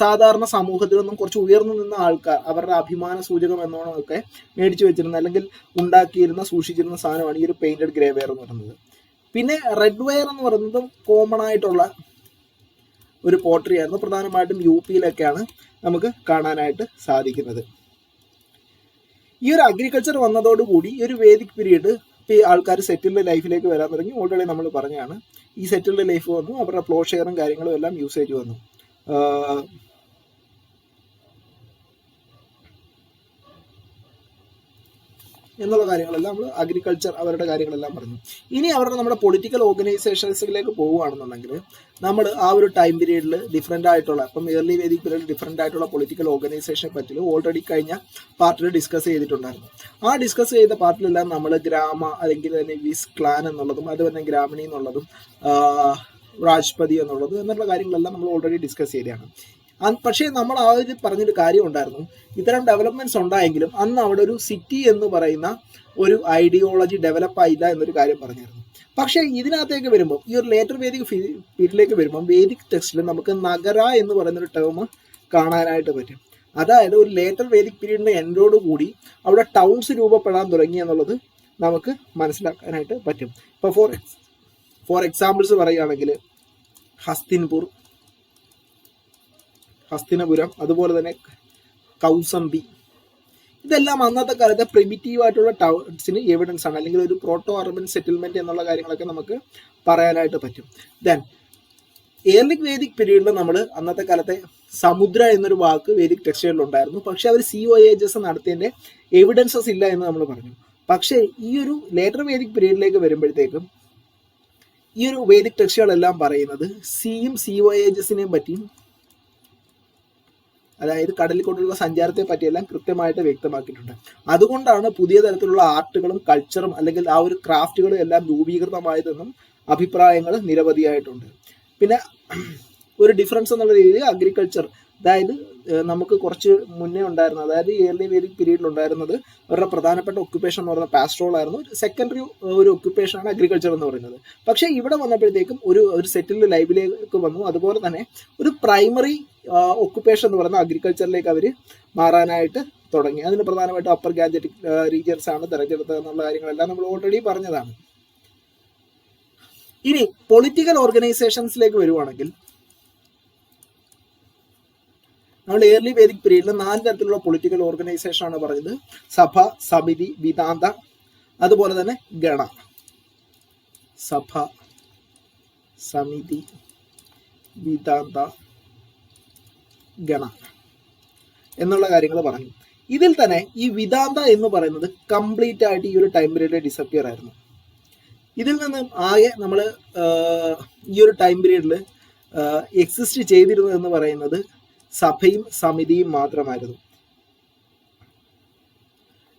സാധാരണ സമൂഹത്തിൽ നിന്നും കുറച്ച് ഉയർന്നു നിന്ന ആൾക്കാർ അവരുടെ അഭിമാന സൂചകം എന്നോണമൊക്കെ മേടിച്ചു വെച്ചിരുന്ന അല്ലെങ്കിൽ ഉണ്ടാക്കിയിരുന്ന സൂക്ഷിച്ചിരുന്ന സാധനമാണ് ഈ ഒരു പെയിന്റഡ് ഗ്രേ വെയർ എന്ന് പറയുന്നത്. പിന്നെ റെഡ് വെയർ എന്ന് പറയുന്നത് കോമൺ ആയിട്ടുള്ള ഒരു പോട്ടറി ആയിരുന്നു. പ്രധാനമായിട്ടും UP യിലൊക്കെയാണ് നമുക്ക് കാണാനായിട്ട് സാധിക്കുന്നത്. ഈ ഒരു അഗ്രികൾച്ചർ വന്നതോടുകൂടി ഈ ഒരു വേദിക് പീരീഡ് ആൾക്കാർ സെറ്റിൽഡ് ലൈഫിലേക്ക് വരാൻ തുടങ്ങി. ഓൾറെഡി നമ്മൾ പറഞ്ഞാണ്, ഈ സെറ്റിൽഡ് ലൈഫ് വന്നു, അവരുടെ പ്ലോ ഷെയറും കാര്യങ്ങളും എല്ലാം യൂസേജ് വന്നു. എന്നുള്ള കാര്യങ്ങളെല്ലാം നമ്മൾ അഗ്രികൾച്ചർ അവരുടെ കാര്യങ്ങളെല്ലാം പറഞ്ഞു. ഇനി അവരുടെ നമ്മുടെ പൊളിറ്റിക്കൽ ഓർഗനൈസേഷൻസിലേക്ക് പോവുകയാണെന്നുണ്ടെങ്കിൽ നമ്മൾ ആ ഒരു ടൈം പീരീഡിൽ ഡിഫറെൻ്റ് ആയിട്ടുള്ള ഇപ്പം ഏർലി വേദിക് പീരീഡിൽ ഡിഫറെൻ്റ് ആയിട്ടുള്ള പൊളിറ്റിക്കൽ ഓർഗനൈസേഷനെ പറ്റി ഓൾറെഡി കഴിഞ്ഞ പാർട്ടിൽ ഡിസ്കസ് ചെയ്തിട്ടുണ്ടായിരുന്നു. ആ ഡിസ്കസ് ചെയ്ത പാർട്ടിലെല്ലാം നമ്മൾ ഗ്രാമ അല്ലെങ്കിൽ തന്നെ വിസ് ക്ലാൻ എന്നുള്ളതും അതുപോലെ ഗ്രാമിണി എന്നുള്ളതും രാജ്പതി എന്നുള്ളതും എന്നുള്ള കാര്യങ്ങളെല്ലാം നമ്മൾ ഓൾറെഡി ഡിസ്കസ് ചെയ്തതാണ്. പക്ഷേ നമ്മൾ ആ ഒരു പറഞ്ഞൊരു കാര്യം ഉണ്ടായിരുന്നു, ഇത്തരം ഡെവലപ്മെന്റ്സ് ഉണ്ടായെങ്കിലും അന്ന് അവിടെ ഒരു സിറ്റി എന്ന് പറയുന്ന ഒരു ഐഡിയോളജി ഡെവലപ്പ് ആയില്ല എന്നൊരു കാര്യം പറഞ്ഞിരുന്നു. പക്ഷേ ഇതിനകത്തേക്ക് വരുമ്പോൾ ഈ ഒരു ലേറ്റർ വേദിക് പീരീഡിലേക്ക് വരുമ്പോൾ വേദിക് ടെക്സ്റ്റിൽ നമുക്ക് നഗര എന്ന് പറയുന്നൊരു ടേം കാണാനായിട്ട് പറ്റും. അതായത് ഒരു ലേറ്റർ വേദിക് പീരീഡിന്റെ എൻഡോട് കൂടി അവിടെ ടൗൺസ് രൂപപ്പെടാൻ തുടങ്ങി എന്നുള്ളത് നമുക്ക് മനസ്സിലാക്കാനായിട്ട് പറ്റും. ഇപ്പോൾ ഫോർ എക്സാമ്പിൾസ് പറയുകയാണെങ്കിൽ ഹസ്തിനപുരം, അതുപോലെ തന്നെ കൗസംബി, ഇതെല്ലാം അന്നത്തെ കാലത്തെ പ്രിമിറ്റീവ് ആയിട്ടുള്ള ടൗൺസിന് എവിഡൻസ് ആണ്, അല്ലെങ്കിൽ ഒരു പ്രോട്ടോ അർബൻ സെറ്റിൽമെന്റ് എന്നുള്ള കാര്യങ്ങളൊക്കെ നമുക്ക് പറയാനായിട്ട് പറ്റും. ദെൻ ഏർലി വേദിക് പീരീഡിൽ നമ്മൾ അന്നത്തെ കാലത്തെ സമുദ്ര എന്നൊരു വാക്ക് വേദിക് ടെക്സ്റ്റുകളിൽ ഉണ്ടായിരുന്നു. പക്ഷെ അവർ സീ വോയേജസ് നടത്തിയതിന്റെ എവിഡൻസസ് ഇല്ല എന്ന് നമ്മൾ പറഞ്ഞു. പക്ഷേ ഈ ഒരു ലേറ്റർ വേദിക് പീരീഡിലേക്ക് വരുമ്പോഴത്തേക്കും ഈ ഒരു വേദിക് ടെക്സ്റ്റുകളെല്ലാം പറയുന്നത് സീയും സീ വോയേജസിനെയും പറ്റിയും, അതായത് കടലിൽ കൊണ്ടുള്ള സഞ്ചാരത്തെ പറ്റിയെല്ലാം കൃത്യമായിട്ട് വ്യക്തമാക്കിയിട്ടുണ്ട്. അതുകൊണ്ടാണ് പുതിയ തരത്തിലുള്ള ആർട്ടുകളും കൾച്ചറും അല്ലെങ്കിൽ ആ ഒരു ക്രാഫ്റ്റുകളും എല്ലാം രൂപീകൃതമായതെന്നും അഭിപ്രായങ്ങൾ നിരവധിയായിട്ടുണ്ട്. പിന്നെ ഒരു ഡിഫറൻസ് എന്നുള്ള രീതിയിൽ അഗ്രികൾച്ചർ, അതായത് നമുക്ക് കുറച്ച് മുന്നേ ഉണ്ടായിരുന്നത്, അതായത് ഏർലി വേദിക് പീരീഡിൽ ഉണ്ടായിരുന്നത് അവരുടെ പ്രധാനപ്പെട്ട ഒക്യുപ്പേഷൻ എന്ന് പറയുന്നത് പാസ്ട്രോൾ ആയിരുന്നു. സെക്കൻഡറി ഒരു ഒക്യുപ്പേഷനാണ് അഗ്രികൾച്ചർ എന്ന് പറയുന്നത്. പക്ഷേ ഇവിടെ വന്നപ്പോഴത്തേക്കും ഒരു സെറ്റിൽഡ് ലൈഫിലേക്ക് വന്നു. അതുപോലെ തന്നെ ഒരു പ്രൈമറി ഒക്യുപ്പേഷൻ എന്ന് പറയുന്ന അഗ്രികൾച്ചറിലേക്ക് അവർ മാറാനായിട്ട് തുടങ്ങി. അതിന് പ്രധാനമായിട്ടും അപ്പർ ഗാൻജറ്റിക് റീജിയൻസ് ആണ് തിരഞ്ഞെടുത്തത് എന്നുള്ള കാര്യങ്ങളെല്ലാം നമ്മൾ ഓൾറെഡി പറഞ്ഞതാണ്. ഇനി പൊളിറ്റിക്കൽ ഓർഗനൈസേഷൻസിലേക്ക് വരുവാണെങ്കിൽ നമ്മൾ ഏർലി വേദിക് പീരീഡിൽ 4 തരത്തിലുള്ള പൊളിറ്റിക്കൽ ഓർഗനൈസേഷൻ ആണ് പറഞ്ഞത്: സഭ, സമിതി, വിതാന്ത, അതുപോലെ തന്നെ ഗണ. സഭ, സമിതി, വിതാന്ത, ഗണ എന്നുള്ള കാര്യങ്ങൾ പറഞ്ഞു. ഇതിൽ തന്നെ ഈ വിതാന്ത എന്ന് പറയുന്നത് കംപ്ലീറ്റ് ആയിട്ട് ഈ ഒരു ടൈം പീരീഡിൽ ഡിസപ്പിയർ ആയിരുന്നു. ഇതിൽ നിന്ന് ആകെ നമ്മൾ ഈ ഒരു ടൈം പീരീഡിൽ എക്സിസ്റ്റ് ചെയ്തിരുന്നു എന്ന് പറയുന്നത് സഭയും സമിതിയും മാത്രമായിരുന്നു.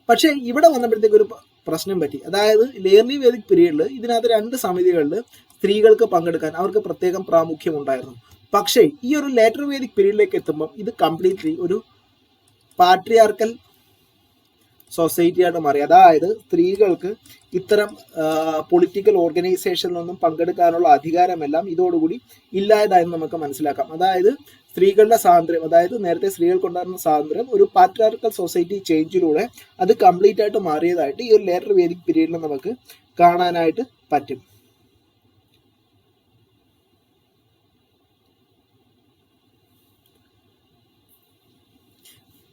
പക്ഷേ ഇവിടെ വന്നപ്പോഴത്തേക്ക് ഒരു പ്രശ്നം പറ്റി. അതായത് ഏർലി വേദിക് പീരീഡിൽ ഇതിനകത്ത് 2 സമിതികളിൽ സ്ത്രീകൾക്ക് പങ്കെടുക്കാൻ അവർക്ക് പ്രത്യേകം പ്രാമുഖ്യം ഉണ്ടായിരുന്നു. പക്ഷേ ഈ ഒരു ലേറ്റർ വേദിക് പീരീഡിലേക്ക് എത്തുമ്പോൾ ഇത് കംപ്ലീറ്റ്ലി ഒരു പാട്രിയാർക്കൽ സൊസൈറ്റിയായിട്ട് മാറി. അതായത് സ്ത്രീകൾക്ക് ഇത്തരം പൊളിറ്റിക്കൽ ഓർഗനൈസേഷനിലൊന്നും പങ്കെടുക്കാനുള്ള അധികാരമെല്ലാം ഇതോടുകൂടി ഇല്ലായതായെന്ന് നമുക്ക് മനസ്സിലാക്കാം. അതായത് സ്ത്രീകളുടെ സ്വാതന്ത്ര്യം, അതായത് നേരത്തെ സ്ത്രീകൾക്കുണ്ടായിരുന്ന സ്വാതന്ത്ര്യം ഒരു പാട്രിയാർക്കൽ സൊസൈറ്റി ചേഞ്ചിലൂടെ അത് കംപ്ലീറ്റ് ആയിട്ട് മാറിയതായിട്ട് ഈ ഒരു ലേറ്റർ വേദിക് പീരീഡിൽ നമുക്ക് കാണാനായിട്ട് പറ്റും.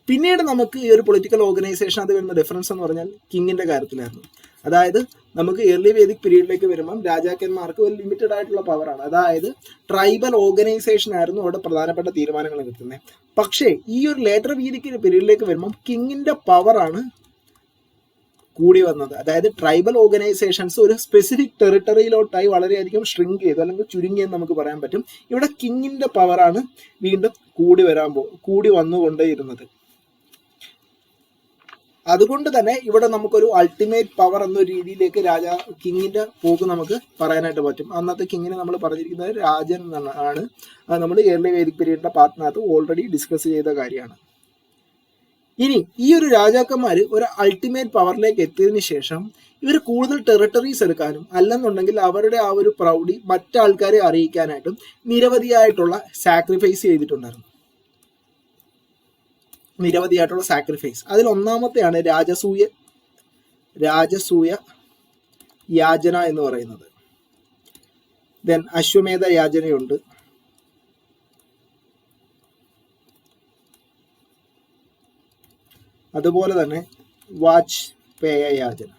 പിന്നീട് നമുക്ക് ഈ ഒരു പൊളിറ്റിക്കൽ ഓർഗനൈസേഷൻ അത് വരുന്ന ഡിഫറൻസ് എന്ന് പറഞ്ഞാൽ കിങ്ങിന്റെ കാര്യത്തിലായിരുന്നു. അതായത് നമുക്ക് ഏർലി വേദിക് പീരീഡിലേക്ക് വരുമ്പം രാജാക്കന്മാർക്ക് ഒരു ലിമിറ്റഡ് ആയിട്ടുള്ള പവറാണ്. അതായത് ട്രൈബൽ ഓർഗനൈസേഷൻ ആയിരുന്നു അവിടെ പ്രധാനപ്പെട്ട തീരുമാനങ്ങൾ എടുക്കുന്നത്. പക്ഷേ ഈ ഒരു ലേറ്റർ വേദിക് പീരീഡിലേക്ക് വരുമ്പം കിങ്ങിന്റെ പവറാണ് കൂടി വന്നത്. അതായത് ട്രൈബൽ ഓർഗനൈസേഷൻസ് ഒരു സ്പെസിഫിക് ടെറിട്ടറിയിലോട്ടായി വളരെയധികം ഷ്രിങ്ക് ചെയ്തു, അല്ലെങ്കിൽ ചുരുങ്ങിയെന്ന് നമുക്ക് പറയാൻ പറ്റും. ഇവിടെ കിങ്ങിന്റെ പവറാണ് വീണ്ടും കൂടി വന്നുകൊണ്ടേയിരുന്നത്. അതുകൊണ്ട് തന്നെ ഇവിടെ നമുക്കൊരു അൾട്ടിമേറ്റ് പവർ എന്ന രീതിയിലേക്ക് കിങ്ങിന്റെ പോക്ക് നമുക്ക് പറയാനായിട്ട് പറ്റും. അന്നത്തെ കിങ്ങിനെ നമ്മൾ പറഞ്ഞിരിക്കുന്നത് രാജൻ എന്നാണ്. അത് നമ്മൾ ഏർലി വേദിക് പീരീഡിന്റെ പാർട്ടിനകത്ത് ഓൾറെഡി ഡിസ്കസ് ചെയ്ത കാര്യമാണ്. ഇനി ഈ ഒരു രാജാക്കന്മാർ ഒരു അൾട്ടിമേറ്റ് പവറിലേക്ക് എത്തിയതിനു ശേഷം ഇവർ കൂടുതൽ ടെറിട്ടറീസ് എടുക്കാനും അല്ലെന്നുണ്ടെങ്കിൽ അവരുടെ ആ ഒരു പ്രൗഢി മറ്റാൾക്കാരെ അറിയിക്കാനായിട്ടും നിരവധിയായിട്ടുള്ള സാക്രിഫൈസ് ചെയ്തിട്ടുണ്ടായിരുന്നു. അതിൽ ഒന്നാമത്തെയാണ് രാജസൂയ യാചന എന്ന് പറയുന്നത്. ദെൻ അശ്വമേധ യാചനയുണ്ട്. അതുപോലെ തന്നെ വാജ്പേയ യാചന.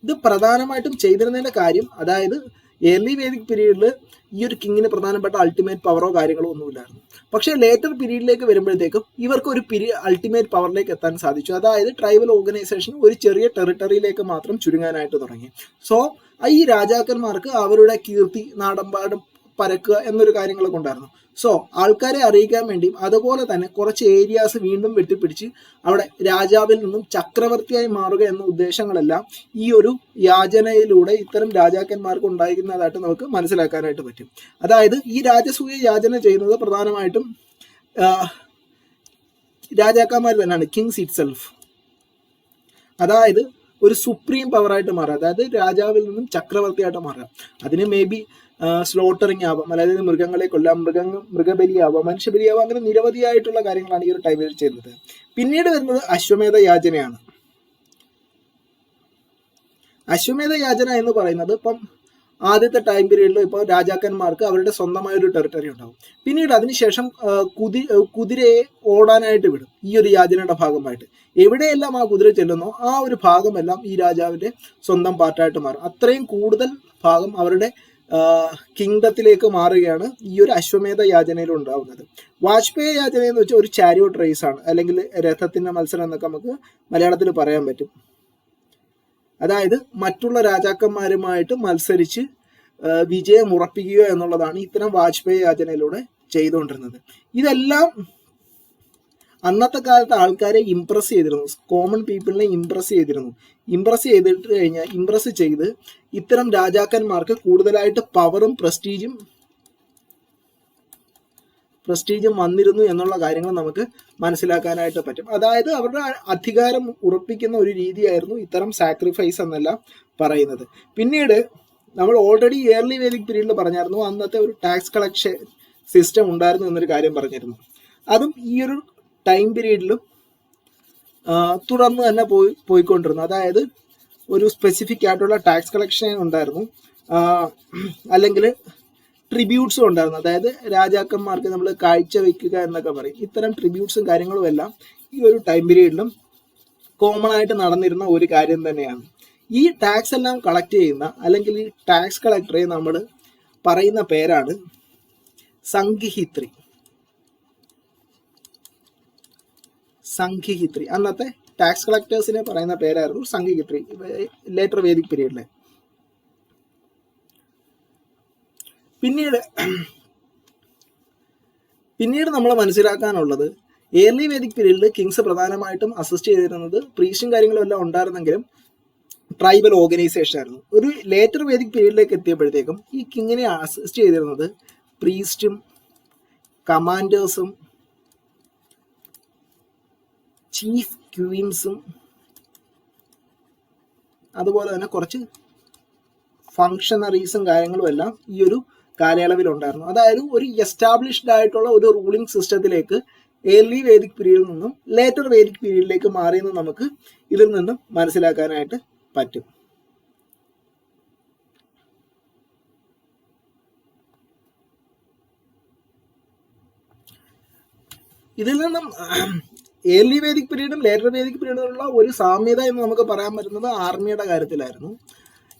ഇത് പ്രധാനമായിട്ടും ചെയ്തിരുന്നതിന്റെ കാര്യം, അതായത് ഏർലി വേദിക് പീരീഡിൽ ഈ ഒരു കിങ്ങിന് പ്രധാനപ്പെട്ട അൾട്ടിമേറ്റ് പവറോ കാര്യങ്ങളോ ഒന്നുമില്ലായിരുന്നു. പക്ഷേ ലേറ്റർ പീരീഡിലേക്ക് വരുമ്പോഴത്തേക്കും ഇവർക്ക് ഒരു അൾട്ടിമേറ്റ് പവറിലേക്ക് എത്താൻ സാധിച്ചു. അതായത് ട്രൈബൽ ഓർഗനൈസേഷൻ ഒരു ചെറിയ ടെറിട്ടറിയിലേക്ക് മാത്രം ചുരുങ്ങാനായിട്ട് തുടങ്ങി. സോ ഈ രാജാക്കന്മാർക്ക് അവരുടെ കീർത്തി നാടമ്പാടും പരക്കുക എന്നൊരു കാര്യങ്ങളൊക്കെ ഉണ്ടായിരുന്നു. സോ ആൾക്കാരെ അറിയിക്കാൻ വേണ്ടിയും അതുപോലെ തന്നെ കുറച്ച് ഏരിയാസ് വീണ്ടും വെട്ടിപ്പിടിച്ച് അവിടെ രാജാവിൽ നിന്നും ചക്രവർത്തിയായി മാറുക എന്ന ഉദ്ദേശങ്ങളെല്ലാം ഈ ഒരു യാചനയിലൂടെ ഇത്തരം രാജാക്കന്മാർക്ക് ഉണ്ടായിരിക്കുന്നതായിട്ട് നമുക്ക് മനസ്സിലാക്കാനായിട്ട് പറ്റും. അതായത് ഈ രാജസൂയ യാചന ചെയ്യുന്നത് പ്രധാനമായിട്ടും രാജാക്കന്മാർ തന്നെയാണ്, കിങ്സ് ഇറ്റ് സെൽഫ്. അതായത് ഒരു സുപ്രീം പവറായിട്ട് മാറുക, അതായത് രാജാവിൽ നിന്നും ചക്രവർത്തിയായിട്ട് മാറുക. അതിന് മേ ബി സ്ലോട്ടറിങ് ആവാം, അതായത് മൃഗങ്ങളെ കൊല്ലാം, മൃഗബലിയാവാം, മനുഷ്യബലിയാവാം, അങ്ങനെ നിരവധിയായിട്ടുള്ള കാര്യങ്ങളാണ് ഈ ഒരു ടൈമിൽ ചെയ്യുന്നത്. പിന്നീട് വരുന്നത് അശ്വമേധ യാചനയാണ്. അശ്വമേധ യാചന എന്ന് പറയുന്നത് ഇപ്പം ആദ്യത്തെ ടൈം പീരീഡിൽ ഇപ്പോൾ രാജാക്കന്മാർക്ക് അവരുടെ സ്വന്തമായ ഒരു ടെറിട്ടറി ഉണ്ടാവും. പിന്നീട് അതിനുശേഷം കുതിരയെ ഓടാനായിട്ട് വിടും ഈ ഒരു യാചനയുടെ ഭാഗമായിട്ട്. എവിടെയെല്ലാം ആ കുതിര ചെല്ലുന്നോ ആ ഒരു ഭാഗമെല്ലാം ഈ രാജാവിന്റെ സ്വന്തം പാർട്ടായിട്ട് മാറും. അത്രയും കൂടുതൽ ഭാഗം അവരുടെ കിങ്ഡത്തിലേക്ക് മാറുകയാണ് ഈ ഒരു അശ്വമേധ യാചനയിൽ ഉണ്ടാവുന്നത്. വാജ്പേയ യാചന എന്ന് വെച്ചാൽ ഒരു ചാരിയോട്ട് റേസ് ആണ്, അല്ലെങ്കിൽ രഥത്തിന്റെ മത്സരം എന്നൊക്കെ നമുക്ക് മലയാളത്തിൽ പറയാൻ പറ്റും. അതായത് മറ്റുള്ള രാജാക്കന്മാരുമായിട്ട് മത്സരിച്ച് വിജയം ഉറപ്പിക്കുക എന്നുള്ളതാണ് ഇത്തരം വാജ്പേയ യാചനയിലൂടെ ചെയ്തുകൊണ്ടിരുന്നത്. ഇതെല്ലാം അന്നത്തെ കാലത്ത് ആൾക്കാരെ ഇംപ്രസ് ചെയ്തിരുന്നു, കോമൺ പീപ്പിളിനെ ഇംപ്രസ് ചെയ്ത് ഇത്തരം രാജാക്കന്മാർക്ക് കൂടുതലായിട്ട് പവറും പ്രസ്റ്റീജും വന്നിരുന്നു എന്നുള്ള കാര്യങ്ങൾ നമുക്ക് മനസ്സിലാക്കാനായിട്ട് പറ്റും. അതായത് അവരുടെ അധികാരം ഉറപ്പിക്കുന്ന ഒരു രീതിയായിരുന്നു ഇത്തരം സാക്രിഫൈസ് എന്നെല്ലാം പറയുന്നത്. പിന്നീട് നമ്മൾ ഓൾറെഡി ഇയർലി വേദിക് പീരീഡിൽ പറഞ്ഞായിരുന്നു അന്നത്തെ ഒരു ടാക്സ് കളക്ഷൻ സിസ്റ്റം ഉണ്ടായിരുന്നു എന്നൊരു കാര്യം പറഞ്ഞിരുന്നു. അതും ഈ ഒരു ടൈം പീരീഡിലും തുടർന്ന് തന്നെ പോയിക്കൊണ്ടിരുന്നു. അതായത് ഒരു സ്പെസിഫിക് ആയിട്ടുള്ള ടാക്സ് കളക്ഷൻ ഉണ്ടായിരുന്നു, അല്ലെങ്കിൽ ട്രിബ്യൂട്ട്സും ഉണ്ടായിരുന്നു. അതായത് രാജാക്കന്മാർക്ക് നമ്മൾ കാഴ്ച വെക്കുക എന്നൊക്കെ പറയും. ഇത്തരം ട്രിബ്യൂട്ട്സും കാര്യങ്ങളും എല്ലാം ഈ ഒരു ടൈം പീരീഡിലും കോമൺ ആയിട്ട് നടന്നിരുന്ന ഒരു കാര്യം തന്നെയാണ്. ഈ ടാക്സ് എല്ലാം കളക്ട് ചെയ്യുന്ന അല്ലെങ്കിൽ ഈ ടാക്സ് കളക്ടറെ നമ്മൾ പറയുന്ന പേരാണ് സംഘിഹിത്രി. അന്നത്തെ ടാക്സ് കളക്ടേഴ്സിനെ പറയുന്ന പേരായിരുന്നു സംഘിഹിത്രി ലേറ്റർ വേദിക് പീരീഡിലെ. പിന്നീട് നമ്മൾ മനസ്സിലാക്കാനുള്ളത് ഏർലി വേദിക് പീരീഡിൽ കിങ്സ് പ്രധാനമായിട്ടും അസിസ്റ്റ് ചെയ്തിരുന്നത് പ്രീസ്റ്റും കാര്യങ്ങളും എല്ലാം ഉണ്ടായിരുന്നെങ്കിലും ട്രൈബൽ ഓർഗനൈസേഷൻ ആയിരുന്നു. ഒരു ലേറ്റർ വേദിക് പീരീഡിലേക്ക് എത്തിയപ്പോഴത്തേക്കും ഈ കിങ്ങിനെ അസിസ്റ്റ് ചെയ്തിരുന്നത് പ്രീസ്റ്റും കമാൻഡേഴ്സും ചീഫ് ക്വീൻസും അതുപോലെ തന്നെ കുറച്ച് ഫങ്ഷണറീസും കാര്യങ്ങളും എല്ലാം ഈ ഒരു കാലയളവിൽ ഉണ്ടായിരുന്നു. അതായത് ഒരു എസ്റ്റാബ്ലിഷ്ഡ് ആയിട്ടുള്ള ഒരു റൂളിംഗ് സിസ്റ്റത്തിലേക്ക് ഏർലി വേദിക് പീരീഡിൽ നിന്നും ലേറ്റർ വേദിക് പീരീഡിലേക്ക് മാറിയെന്ന് നമുക്ക് ഇതിൽ നിന്നും മനസ്സിലാക്കാനായിട്ട് പറ്റും. ഇതിൽ നിന്നും ഏർലി വേദിക് പീരീഡും ലേറ്റർ വേദിക് പീരീഡിലുള്ള ഒരു സാമ്യത എന്ന് നമുക്ക് പറയാൻ പറ്റുന്നത് ആർമിയുടെ കാര്യത്തിലായിരുന്നു.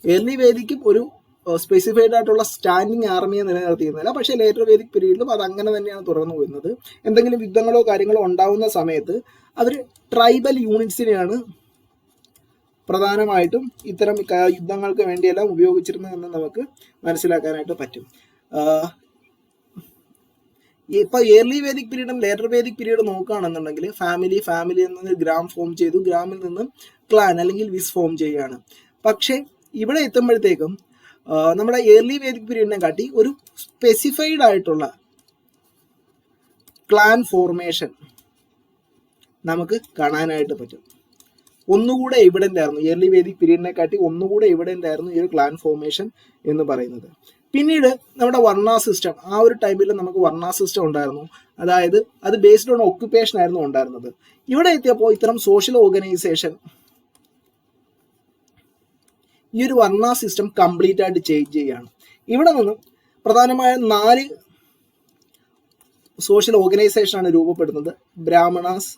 ഏർലി വേദിക്കും ഒരു സ്പെസിഫൈഡ് ആയിട്ടുള്ള സ്റ്റാൻഡിങ് ആർമിയെ നിലനിർത്തിയിരുന്നില്ല. പക്ഷേ ലേറ്റർ വേദിക് പീരീഡിലും അത് അങ്ങനെ തന്നെയാണ് തുടർന്നു വരുന്നത്. എന്തെങ്കിലും യുദ്ധങ്ങളോ കാര്യങ്ങളോ ഉണ്ടാവുന്ന സമയത്ത് അവർ ട്രൈബൽ യൂണിറ്റ്സിനെയാണ് പ്രധാനമായിട്ടും ഇത്തരം യുദ്ധങ്ങൾക്ക് വേണ്ടിയെല്ലാം ഉപയോഗിച്ചിരുന്നതെന്ന് നമുക്ക് മനസ്സിലാക്കാനായിട്ട് പറ്റും. ഇപ്പൊ ഏർലി വേദിക് പീരീഡും ലേറ്റർ വേദിക് പീരീഡ് നോക്കുകയാണെന്നുണ്ടെങ്കിൽ ഫാമിലിയിൽ നിന്ന് ഗ്രാം ഫോം ചെയ്തു, ഗ്രാമിൽ നിന്നും ക്ലാൻ അല്ലെങ്കിൽ വിസ് ഫോം ചെയ്യുകയാണ്. പക്ഷെ ഇവിടെ എത്തുമ്പോഴത്തേക്കും നമ്മുടെ ഏർലി വേദിക് പീരീഡിനെ കാട്ടി ഒരു സ്പെസിഫൈഡ് ആയിട്ടുള്ള ക്ലാൻ ഫോർമേഷൻ നമുക്ക് കാണാനായിട്ട് പറ്റും. ഒന്നുകൂടെ എവിഡന്റ് ആയിരുന്നു, ഏർലി വേദിക് പീരീഡിനെ കാട്ടി ഒന്നുകൂടെ എവിഡന്റ് ആയിരുന്നു ഈ ഒരു ക്ലാൻ ഫോർമേഷൻ എന്ന് പറയുന്നത്. പിന്നീട് നമ്മുടെ വർണ്ണ സിസ്റ്റം, ആ ഒരു ടൈമിൽ നമുക്ക് വർണ്ണ സിസ്റ്റം ഉണ്ടായിരുന്നു. അതായത് അത് ബേസ്ഡ് ഓൺ ഓക്യുപ്പേഷൻ ആയിരുന്നു ഉണ്ടായിരുന്നത്. ഇവിടെ എത്തിയപ്പോൾ ഇത്തരം സോഷ്യൽ ഓർഗനൈസേഷൻ ഈ ഒരു വർണ്ണ സിസ്റ്റം കംപ്ലീറ്റ് ആയിട്ട് ചേഞ്ച് ചെയ്യുകയാണ്. ഇവിടെ നിന്നും പ്രധാനമായും 4 സോഷ്യൽ ഓർഗനൈസേഷനാണ് രൂപപ്പെടുന്നത്. ബ്രാഹ്മണാസ്,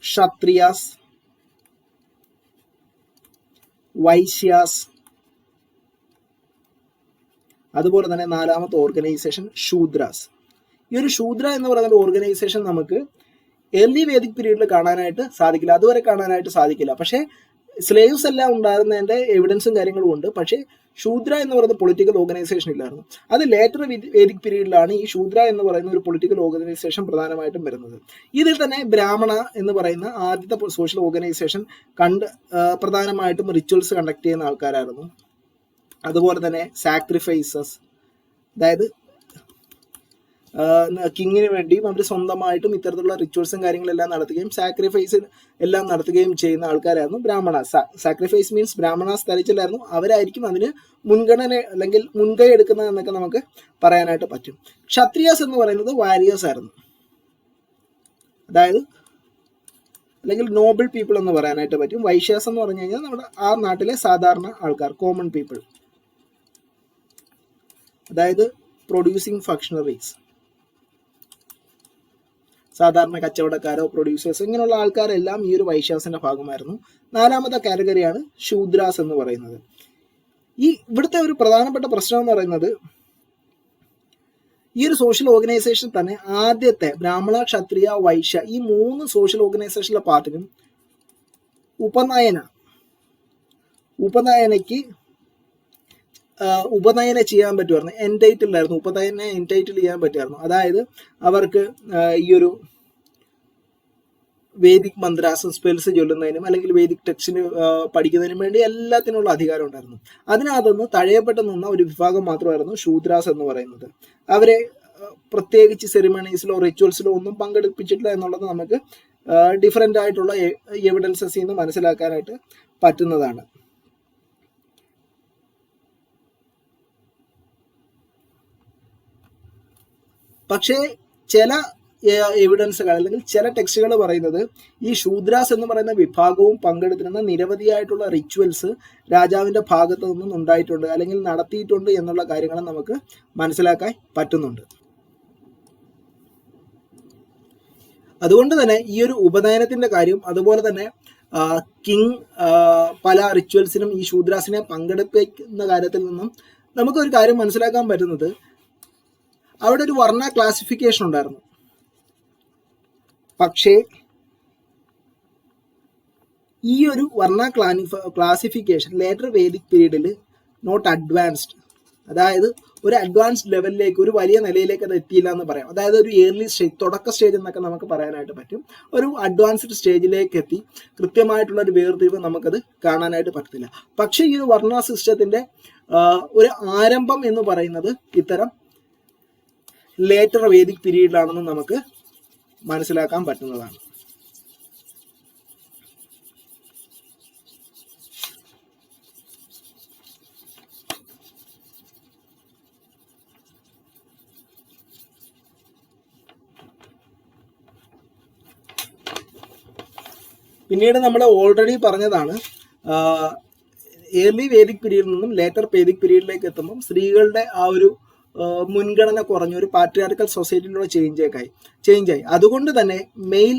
ക്ഷത്രിയാസ്, വൈശ്യാസ്, അതുപോലെ തന്നെ നാലാമത്തെ ഓർഗനൈസേഷൻ ശൂദ്രാസ്. ഈ ഒരു ശൂദ്ര എന്ന് പറയുന്ന ഓർഗനൈസേഷൻ നമുക്ക് ഏർലി വേദിക് പീരീഡിൽ കാണാനായിട്ട് സാധിക്കില്ല, അതുവരെ കാണാനായിട്ട് സാധിക്കില്ല. പക്ഷേ സ്ലേവ്സ് എല്ലാം ഉണ്ടായിരുന്നതിന്റെ എവിഡൻസും കാര്യങ്ങളും ഉണ്ട്. പക്ഷേ ശൂദ്ര എന്ന് പറയുന്ന പൊളിറ്റിക്കൽ ഓർഗനൈസേഷൻ ഇല്ലായിരുന്നു. അത് ലേറ്റർ വേദിക് പീരീഡിലാണ് ഈ ശൂദ്ര എന്ന് പറയുന്ന ഒരു പൊളിറ്റിക്കൽ ഓർഗനൈസേഷൻ പ്രധാനമായിട്ടും വരുന്നത്. ഇതിൽ തന്നെ ബ്രാഹ്മണ എന്ന് പറയുന്ന ആദ്യത്തെ സോഷ്യൽ ഓർഗനൈസേഷൻ പ്രധാനമായിട്ടും റിച്വൽസ് കണ്ടക്ട് ചെയ്യുന്ന ആൾക്കാരായിരുന്നു. അതുപോലെ തന്നെ സാക്രിഫൈസസ്, അതായത് കിങ്ങിന് വേണ്ടിയും അവർ സ്വന്തമായിട്ടും ഇത്തരത്തിലുള്ള റിച്വൽസും കാര്യങ്ങളെല്ലാം നടത്തുകയും സാക്രിഫൈസ് എല്ലാം നടത്തുകയും ചെയ്യുന്ന ആൾക്കാരായിരുന്നു ബ്രാഹ്മണ. സാക്രിഫൈസ് മീൻസ് ബ്രാഹ്മണാസ് തരിച്ചില്ലായിരുന്നു, അവരായിരിക്കും അതിന് മുൻഗണന അല്ലെങ്കിൽ മുൻകൈ എടുക്കുന്നത് എന്നൊക്കെ നമുക്ക് പറയാനായിട്ട് പറ്റും. ക്ഷത്രിയാസ് എന്ന് പറയുന്നത് വാരിയേഴ്സ് ആയിരുന്നു, അതായത് അല്ലെങ്കിൽ നോബിൾ പീപ്പിൾ എന്ന് പറയാനായിട്ട് പറ്റും. വൈശ്യാസ് എന്ന് പറഞ്ഞു കഴിഞ്ഞാൽ നമ്മുടെ ആ നാട്ടിലെ സാധാരണ ആൾക്കാർ, കോമൺ പീപ്പിൾ, അതായത് പ്രൊഡ്യൂസിങ് ഫങ്ഷണറീസ്, സാധാരണ കച്ചവടക്കാരോ പ്രൊഡ്യൂസേഴ്സ് ഇങ്ങനെയുള്ള ആൾക്കാരെല്ലാം ഈ ഒരു വൈശ്യാസിന്റെ ഭാഗമായിരുന്നു. നാലാമത്തെ കാറ്റഗറിയാണ് ശൂദ്രാസ് എന്ന് പറയുന്നത്. ഇവിടുത്തെ ഒരു പ്രധാനപ്പെട്ട പ്രശ്നം എന്ന് പറയുന്നത് ഈ ഒരു സോഷ്യൽ ഓർഗനൈസേഷൻ തന്നെ ആദ്യത്തെ ബ്രാഹ്മണ, ക്ഷത്രിയ, വൈശ്യ ഈ 3 സോഷ്യൽ ഓർഗനൈസേഷനിലെ പാർട്ടിനും ഉപനയന ചെയ്യാൻ പറ്റുമായിരുന്നു, എൻടൈറ്റിൽഡ് ആയിരുന്നു. ഉപനയനെ എൻടൈറ്റിൽ ചെയ്യാൻ പറ്റുമായിരുന്നു. അതായത് അവർക്ക് ഈ ഒരു വേദിക് മന്ത്രാസും സ്പെൽസ് ചൊല്ലുന്നതിനും അല്ലെങ്കിൽ വേദിക് ടെക്സ്റ്റിന് പഠിക്കുന്നതിനും വേണ്ടി എല്ലാത്തിനുള്ള അധികാരം ഉണ്ടായിരുന്നു. അതിനകത്തുനിന്ന് തഴയപ്പെട്ടു നിന്ന ഒരു വിഭാഗം മാത്രമായിരുന്നു ശൂദ്രാസ് എന്ന് പറയുന്നത്. അവരെ പ്രത്യേകിച്ച് സെറിമണീസിലോ റിച്വൽസിലോ ഒന്നും പങ്കെടുപ്പിച്ചിട്ടില്ല എന്നുള്ളത് നമുക്ക് ഡിഫറെൻ്റ് ആയിട്ടുള്ള എവിഡൻസസിൽ നിന്ന് മനസ്സിലാക്കാനായിട്ട് പറ്റുന്നതാണ്. പക്ഷേ ചില എവിഡൻസുകൾ അല്ലെങ്കിൽ ചില ടെക്സ്റ്റുകൾ പറയുന്നത് ഈ ശൂദ്രാസ് എന്ന് പറയുന്ന വിഭാഗവും പങ്കെടുത്തിരുന്ന നിരവധിയായിട്ടുള്ള റിച്വൽസ് രാജാവിന്റെ ഭാഗത്തു നിന്നും ഉണ്ടായിട്ടുണ്ട് അല്ലെങ്കിൽ നടത്തിയിട്ടുണ്ട് എന്നുള്ള കാര്യങ്ങൾ നമുക്ക് മനസ്സിലാക്കാൻ പറ്റുന്നുണ്ട്. അതുകൊണ്ട് തന്നെ ഈ ഒരു ഉപനയനത്തിന്റെ കാര്യം, അതുപോലെ തന്നെ കിങ് പല റിച്വൽസിനും ഈ ശൂദ്രാസിനെ പങ്കെടുപ്പിക്കുന്ന കാര്യത്തിൽ നിന്നും നമുക്കൊരു കാര്യം മനസ്സിലാക്കാൻ പറ്റുന്നത് അവിടെ ഒരു വർണ്ണ ക്ലാസിഫിക്കേഷൻ ഉണ്ടായിരുന്നു. പക്ഷേ ഈ ഒരു വർണ്ണ ക്ലാസിഫിക്കേഷൻ ലേറ്റർ വേദിക് പീരീഡിൽ നോട്ട് അഡ്വാൻസ്ഡ്, അതായത് ഒരു അഡ്വാൻസ്ഡ് ലെവലിലേക്ക്, ഒരു വലിയ നിലയിലേക്ക് അത് എത്തിയില്ല എന്ന് പറയാം. അതായത് ഒരു ഏർലി സ്റ്റേജ്, തുടക്ക സ്റ്റേജ് എന്നൊക്കെ നമുക്ക് പറയാനായിട്ട് പറ്റും. ഒരു അഡ്വാൻസ്ഡ് സ്റ്റേജിലേക്ക് എത്തി കൃത്യമായിട്ടുള്ള ഒരു വേർതിരിവ് നമുക്കത് കാണാനായിട്ട് പറ്റത്തില്ല. പക്ഷേ ഈ ഒരു വർണ്ണ സിസ്റ്റത്തിന്റെ ഒരു ആരംഭം എന്ന് പറയുന്നത് ഇത്തരം ലേറ്റർ വേദിക് പീരീഡിലാണെന്ന് നമുക്ക് മനസ്സിലാക്കാൻ പറ്റുന്നതാണ്. പിന്നീട് നമ്മൾ ഓൾറെഡി പറഞ്ഞതാണ്, ഏർലി വേദിക് പീരീഡിൽ നിന്നും ലേറ്റർ വേദിക് പീരീഡിലേക്ക് എത്തുമ്പം സ്ത്രീകളുടെ ആ ഒരു മുൻഗണന കുറഞ്ഞ ഒരു പാട്രിയാർക്കൽ സൊസൈറ്റിയിലുള്ള ചേഞ്ചായി. അതുകൊണ്ട് തന്നെ മെയിൽ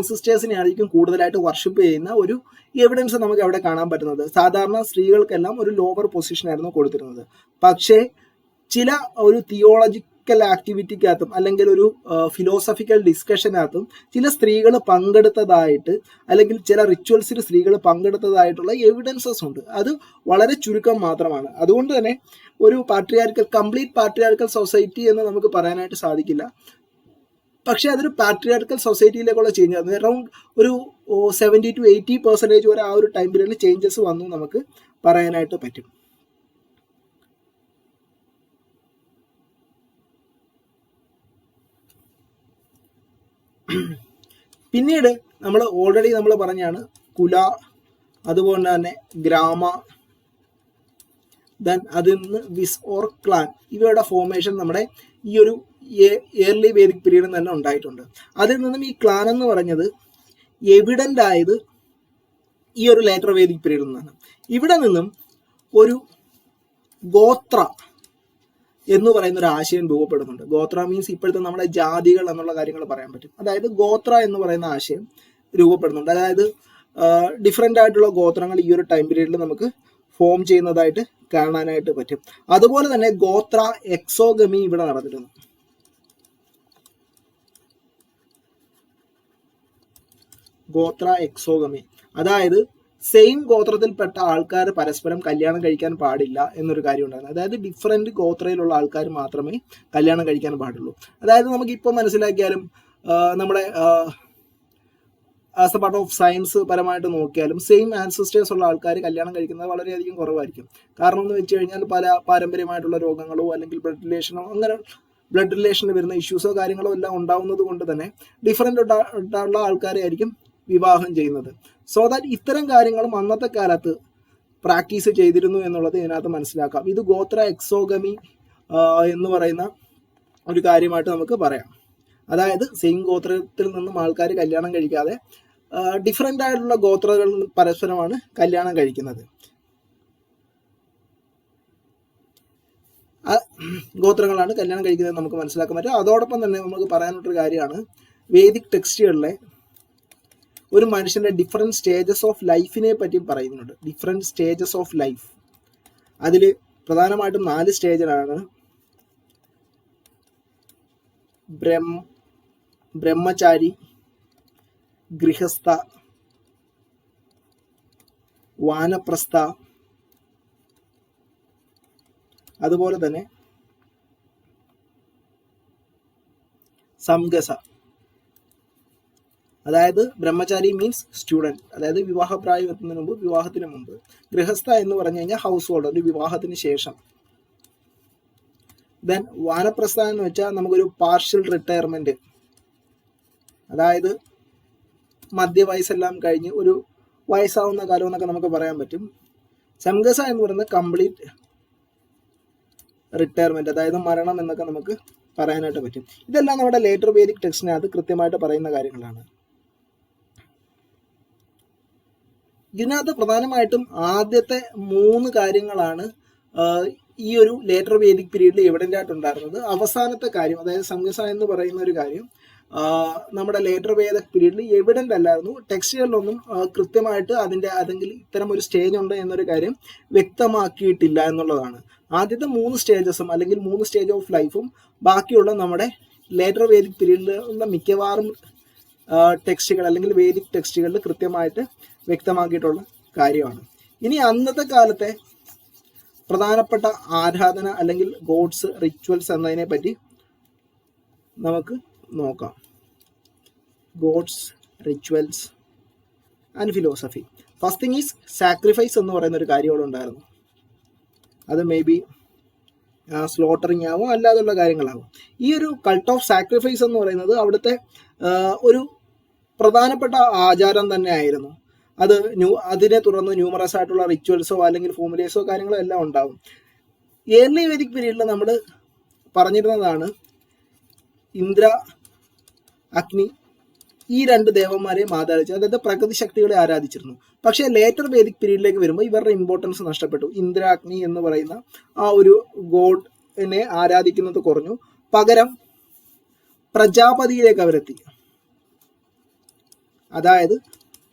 ആൻസിസ്റ്റേഴ്സിനെ ആയിരിക്കും കൂടുതലായിട്ട് വർഷിപ്പ് ചെയ്യുന്ന ഒരു എവിഡൻസ് നമുക്ക് അവിടെ കാണാൻ പറ്റുന്നത്. സാധാരണ സ്ത്രീകൾക്കെല്ലാം ഒരു ലോവർ പൊസിഷൻ ആയിരുന്നു കൊടുത്തിരുന്നത്. പക്ഷേ ചില ഒരു തിയോളജിക്കൽ ആക്ടിവിറ്റിക്കകത്തും അല്ലെങ്കിൽ ഒരു ഫിലോസഫിക്കൽ ഡിസ്കഷനകത്തും ചില സ്ത്രീകൾ പങ്കെടുത്തതായിട്ട് അല്ലെങ്കിൽ ചില റിച്വൽസിൽ സ്ത്രീകൾ പങ്കെടുത്തതായിട്ടുള്ള എവിഡൻസസ് ഉണ്ട്. അത് വളരെ ചുരുക്കം മാത്രമാണ്. അതുകൊണ്ട് തന്നെ ഒരു കംപ്ലീറ്റ് പാട്രിയാർക്കൽ സൊസൈറ്റി എന്ന് നമുക്ക് പറയാനായിട്ട് സാധിക്കില്ല. പക്ഷെ അതൊരു പാട്രിയാർക്കൽ സൊസൈറ്റിയിലേക്കുള്ള ചേഞ്ച് ആണ്. അറൗണ്ട് ഒരു 70 to 80% വരെ ആ ഒരു ടൈം പീരീഡിൽ ചേഞ്ചസ് വന്നു നമുക്ക് പറയാനായിട്ട് പറ്റും. പിന്നീട് നമ്മൾ ഓൾറെഡി പറഞ്ഞാണ് കുല, അതുപോലെ തന്നെ ഗ്രാമ, ദെൻ അതിൽ നിന്ന് വിസ് ഓർ ക്ലാൻ, ഇവയുടെ ഫോർമേഷൻ നമ്മുടെ ഈ ഒരു ഏർലി വേദിക് പീരീഡിൽ തന്നെ ഉണ്ടായിട്ടുണ്ട്. അതിൽ നിന്നും ഈ ക്ലാൻ എന്ന് പറഞ്ഞത് എവിഡന്റ് ആയത് ഈ ഒരു ലേറ്റർ വേദിക് പീരീഡിൽ നിന്നാണ്. ഇവിടെ നിന്നും ഒരു ഗോത്ര എന്ന് പറയുന്ന ഒരു ആശയം രൂപപ്പെടുന്നുണ്ട്. ഗോത്ര മീൻസ് ഇപ്പോഴത്തെ നമ്മുടെ ജാതികൾ എന്നുള്ള കാര്യങ്ങൾ പറയാൻ പറ്റും. അതായത് ഗോത്ര എന്ന് പറയുന്ന ആശയം രൂപപ്പെടുന്നുണ്ട്. അതായത് ഡിഫറെൻ്റ് ആയിട്ടുള്ള ഗോത്രങ്ങൾ ഈ ഒരു ടൈം പീരീഡിൽ നമുക്ക് ഫോം ചെയ്യുന്നതായിട്ട് കാണാനായിട്ട് പറ്റും. അതുപോലെ തന്നെ ഗോത്ര എക്സോഗമി ഇവിടെ നടന്നിരുന്നു. ഗോത്ര എക്സോഗമി അതായത് സെയിം ഗോത്രത്തിൽപ്പെട്ട ആൾക്കാർ പരസ്പരം കല്യാണം കഴിക്കാൻ പാടില്ല എന്നൊരു കാര്യം ഉണ്ടായിരുന്നു. അതായത് ഡിഫറെന്റ് ഗോത്രയിലുള്ള ആൾക്കാർ മാത്രമേ കല്യാണം കഴിക്കാൻ പാടുള്ളൂ. അതായത് നമുക്ക് ഇപ്പോൾ മനസ്സിലാക്കിയാലും നമ്മുടെ as A part of science പരമായിട്ട് നോക്കിയാലും സെയിം ആൻസിസ്റ്റേഴ്സ് ഉള്ള ആൾക്കാർ കല്യാണം കഴിക്കുന്നത് വളരെയധികം കുറവായിരിക്കും. കാരണം എന്ന് വെച്ച് കഴിഞ്ഞാൽ പല പാരമ്പര്യമായിട്ടുള്ള രോഗങ്ങളോ അല്ലെങ്കിൽ ബ്ലഡ് റിലേഷനിൽ വരുന്ന ഇഷ്യൂസോ കാര്യങ്ങളോ എല്ലാം ഉണ്ടാവുന്നത് കൊണ്ട് തന്നെ ഡിഫറെൻ്റ് ഉള്ള ആൾക്കാരെ ആയിരിക്കും വിവാഹം ചെയ്യുന്നത്. സോ ദാറ്റ് ഇത്തരം കാര്യങ്ങളും അന്നത്തെ കാലത്ത് പ്രാക്ടീസ് ചെയ്തിരുന്നു എന്നുള്ളത് ഇതിനകത്ത് മനസ്സിലാക്കാം. ഇത് ഗോത്ര എക്സോഗമി എന്ന് പറയുന്ന ഒരു കാര്യമായിട്ട് നമുക്ക് പറയാം. അതായത് സെയിം ഗോത്രത്തിൽ നിന്നും ആൾക്കാർ കല്യാണം കഴിക്കാതെ ഡിഫറെൻ്റ് ആയിട്ടുള്ള ഗോത്രകൾ പരസ്പരമാണ് കല്യാണം കഴിക്കുന്നത്. ഗോത്രങ്ങളാണ് കല്യാണം കഴിക്കുന്നത് നമുക്ക് മനസ്സിലാക്കാൻ പറ്റും. അതോടൊപ്പം തന്നെ നമുക്ക് പറയാനുള്ളൊരു കാര്യമാണ് വേദിക് ടെക്സ്റ്റുകളിലെ ഒരു മനുഷ്യന്റെ ഡിഫറെൻറ്റ് സ്റ്റേജസ് ഓഫ് ലൈഫിനെ പറ്റി പറയുന്നുണ്ട്. ഡിഫറെൻറ്റ് സ്റ്റേജസ് ഓഫ് ലൈഫ്, അതിൽ പ്രധാനമായിട്ടും 4 സ്റ്റേജിലാണ്. ബ്രഹ്മചാരി, ഗൃഹസ്ഥ, വാനപ്രസ്ഥ, അതുപോലെ തന്നെ സംഗസ. അതായത് ബ്രഹ്മചാരി മീൻസ് സ്റ്റുഡൻറ്, അതായത് വിവാഹപ്രായം എത്തുന്നതിന് മുമ്പ്, വിവാഹത്തിന് മുമ്പ്. ഗൃഹസ്ഥ എന്ന് പറഞ്ഞു കഴിഞ്ഞാൽ ഹൗസ് ഹോൾഡർ, ഒരു വിവാഹത്തിന് ശേഷം. ദെൻ വാനപ്രസ്ഥ എന്ന് വെച്ചാൽ നമുക്കൊരു പാർഷ്യൽ റിട്ടയർമെന്റ്, അതായത് മധ്യവയസ്സെല്ലാം കഴിഞ്ഞ് ഒരു വയസ്സാവുന്ന കാലം എന്നൊക്കെ നമുക്ക് പറയാൻ പറ്റും. സംഗസ എന്ന് പറയുന്നത് കംപ്ലീറ്റ് റിട്ടയർമെന്റ്, അതായത് മരണം എന്നൊക്കെ നമുക്ക് പറയാനായിട്ട് പറ്റും. ഇതെല്ലാം നമ്മുടെ ലേറ്റർ വേദിക് ടെക്സ്റ്റിനകത്ത് കൃത്യമായിട്ട് പറയുന്ന കാര്യങ്ങളാണ്. ഇതിനകത്ത് പ്രധാനമായിട്ടും ആദ്യത്തെ 3 കാര്യങ്ങളാണ് ഈ ഒരു ലേറ്റർ വേദിക് പീരീഡിൽ എവിഡൻ്റ് ആയിട്ടുണ്ടായിരുന്നത്. അവസാനത്തെ കാര്യം, അതായത് സംഗസ എന്ന് പറയുന്ന ഒരു കാര്യം നമ്മുടെ ലേറ്റർ വേദിക് പീരീഡിൽ എവിഡൻ്റ് അല്ലായിരുന്നു. ടെക്സ്റ്റുകളിലൊന്നും കൃത്യമായിട്ട് അതിൻ്റെ അതെങ്കിൽ ഇത്തരം ഒരു സ്റ്റേജ് ഉണ്ട് എന്നൊരു കാര്യം വ്യക്തമാക്കിയിട്ടില്ല എന്നുള്ളതാണ്. ആദ്യത്തെ 3 സ്റ്റേജസും അല്ലെങ്കിൽ 3 സ്റ്റേജ് ഓഫ് ലൈഫും ബാക്കിയുള്ള നമ്മുടെ ലേറ്റർ വേദിക് പീരീഡിലുള്ള മിക്കവാറും ടെക്സ്റ്റുകൾ അല്ലെങ്കിൽ വേദിക് ടെക്സ്റ്റുകളിൽ കൃത്യമായിട്ട് വ്യക്തമാക്കിയിട്ടുള്ള കാര്യമാണ്. ഇനി അന്നത്തെ കാലത്തെ പ്രധാനപ്പെട്ട ആരാധന അല്ലെങ്കിൽ ഗോഡ്സ്, റിച്വൽസ് എന്നതിനെ പറ്റി നമുക്ക് നോക്കാം. Gods, rituals and philosophy. First thing is sacrifice എന്ന് പറയുന്ന ഒരു കാര്യം അവിടെ ഉണ്ടായിരുന്നു. അത് മേ ബി സ്ലോട്ടറിങ് ആവും, അല്ലാതുള്ള കാര്യങ്ങളാവും. ഈ ഒരു കൾട്ട് ഓഫ് സാക്രിഫൈസ് എന്ന് പറയുന്നത് അവിടുത്തെ ഒരു പ്രധാനപ്പെട്ട ആചാരം തന്നെ ആയിരുന്നു. അതിനെ തുടർന്ന് ന്യൂമറസ് ആയിട്ടുള്ള റിച്വൽസോ അല്ലെങ്കിൽ ഫോമുലേസോ കാര്യങ്ങളോ എല്ലാം ഉണ്ടാവും. ഏർലി വേദിക് പീരീഡിൽ നമ്മൾ പറഞ്ഞിരുന്നതാണ് ഇന്ദ്ര, അഗ്നി, ഈ 2 ദേവന്മാരെയും ആരാധിച്ചു, അതായത് പ്രകൃതി ശക്തികളെ ആരാധിച്ചിരുന്നു. പക്ഷേ ലേറ്റർ വേദിക് പീരീഡിലേക്ക് വരുമ്പോൾ ഇവരുടെ ഇമ്പോർട്ടൻസ് നഷ്ടപ്പെട്ടു. ഇന്ദ്ര, അഗ്നി എന്ന് പറയുന്ന ആ ഒരു ഗോഡിനെ ആരാധിക്കുന്നത് കുറഞ്ഞു. പകരം പ്രജാപതിയിലേക്ക് അവരെത്തി, അതായത്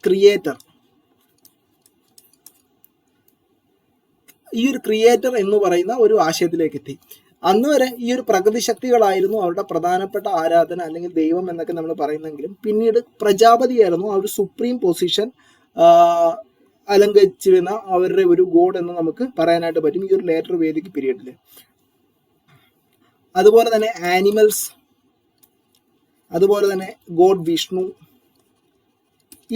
ക്രിയേറ്റർ. ഈ ഒരു ക്രിയേറ്റർ എന്ന് പറയുന്ന ഒരു ആശയത്തിലേക്ക് എത്തി. അന്ന് വരെ ഈ ഒരു പ്രകൃതി ശക്തികളായിരുന്നു അവരുടെ പ്രധാനപ്പെട്ട ആരാധന അല്ലെങ്കിൽ ദൈവം എന്നൊക്കെ നമ്മൾ പറയുന്നെങ്കിലും പിന്നീട് പ്രജാപതിയായിരുന്നു ആ ഒരു സുപ്രീം പൊസിഷൻ അലങ്കരിച്ചിരുന്ന അവരുടെ ഒരു ഗോഡ് എന്ന് നമുക്ക് പറയാനായിട്ട് പറ്റും ഈ ഒരു ലേറ്റർ വേദിക് പീരീഡിൽ. അതുപോലെ തന്നെ ആനിമൽസ്, അതുപോലെ തന്നെ ഗോഡ് വിഷ്ണു,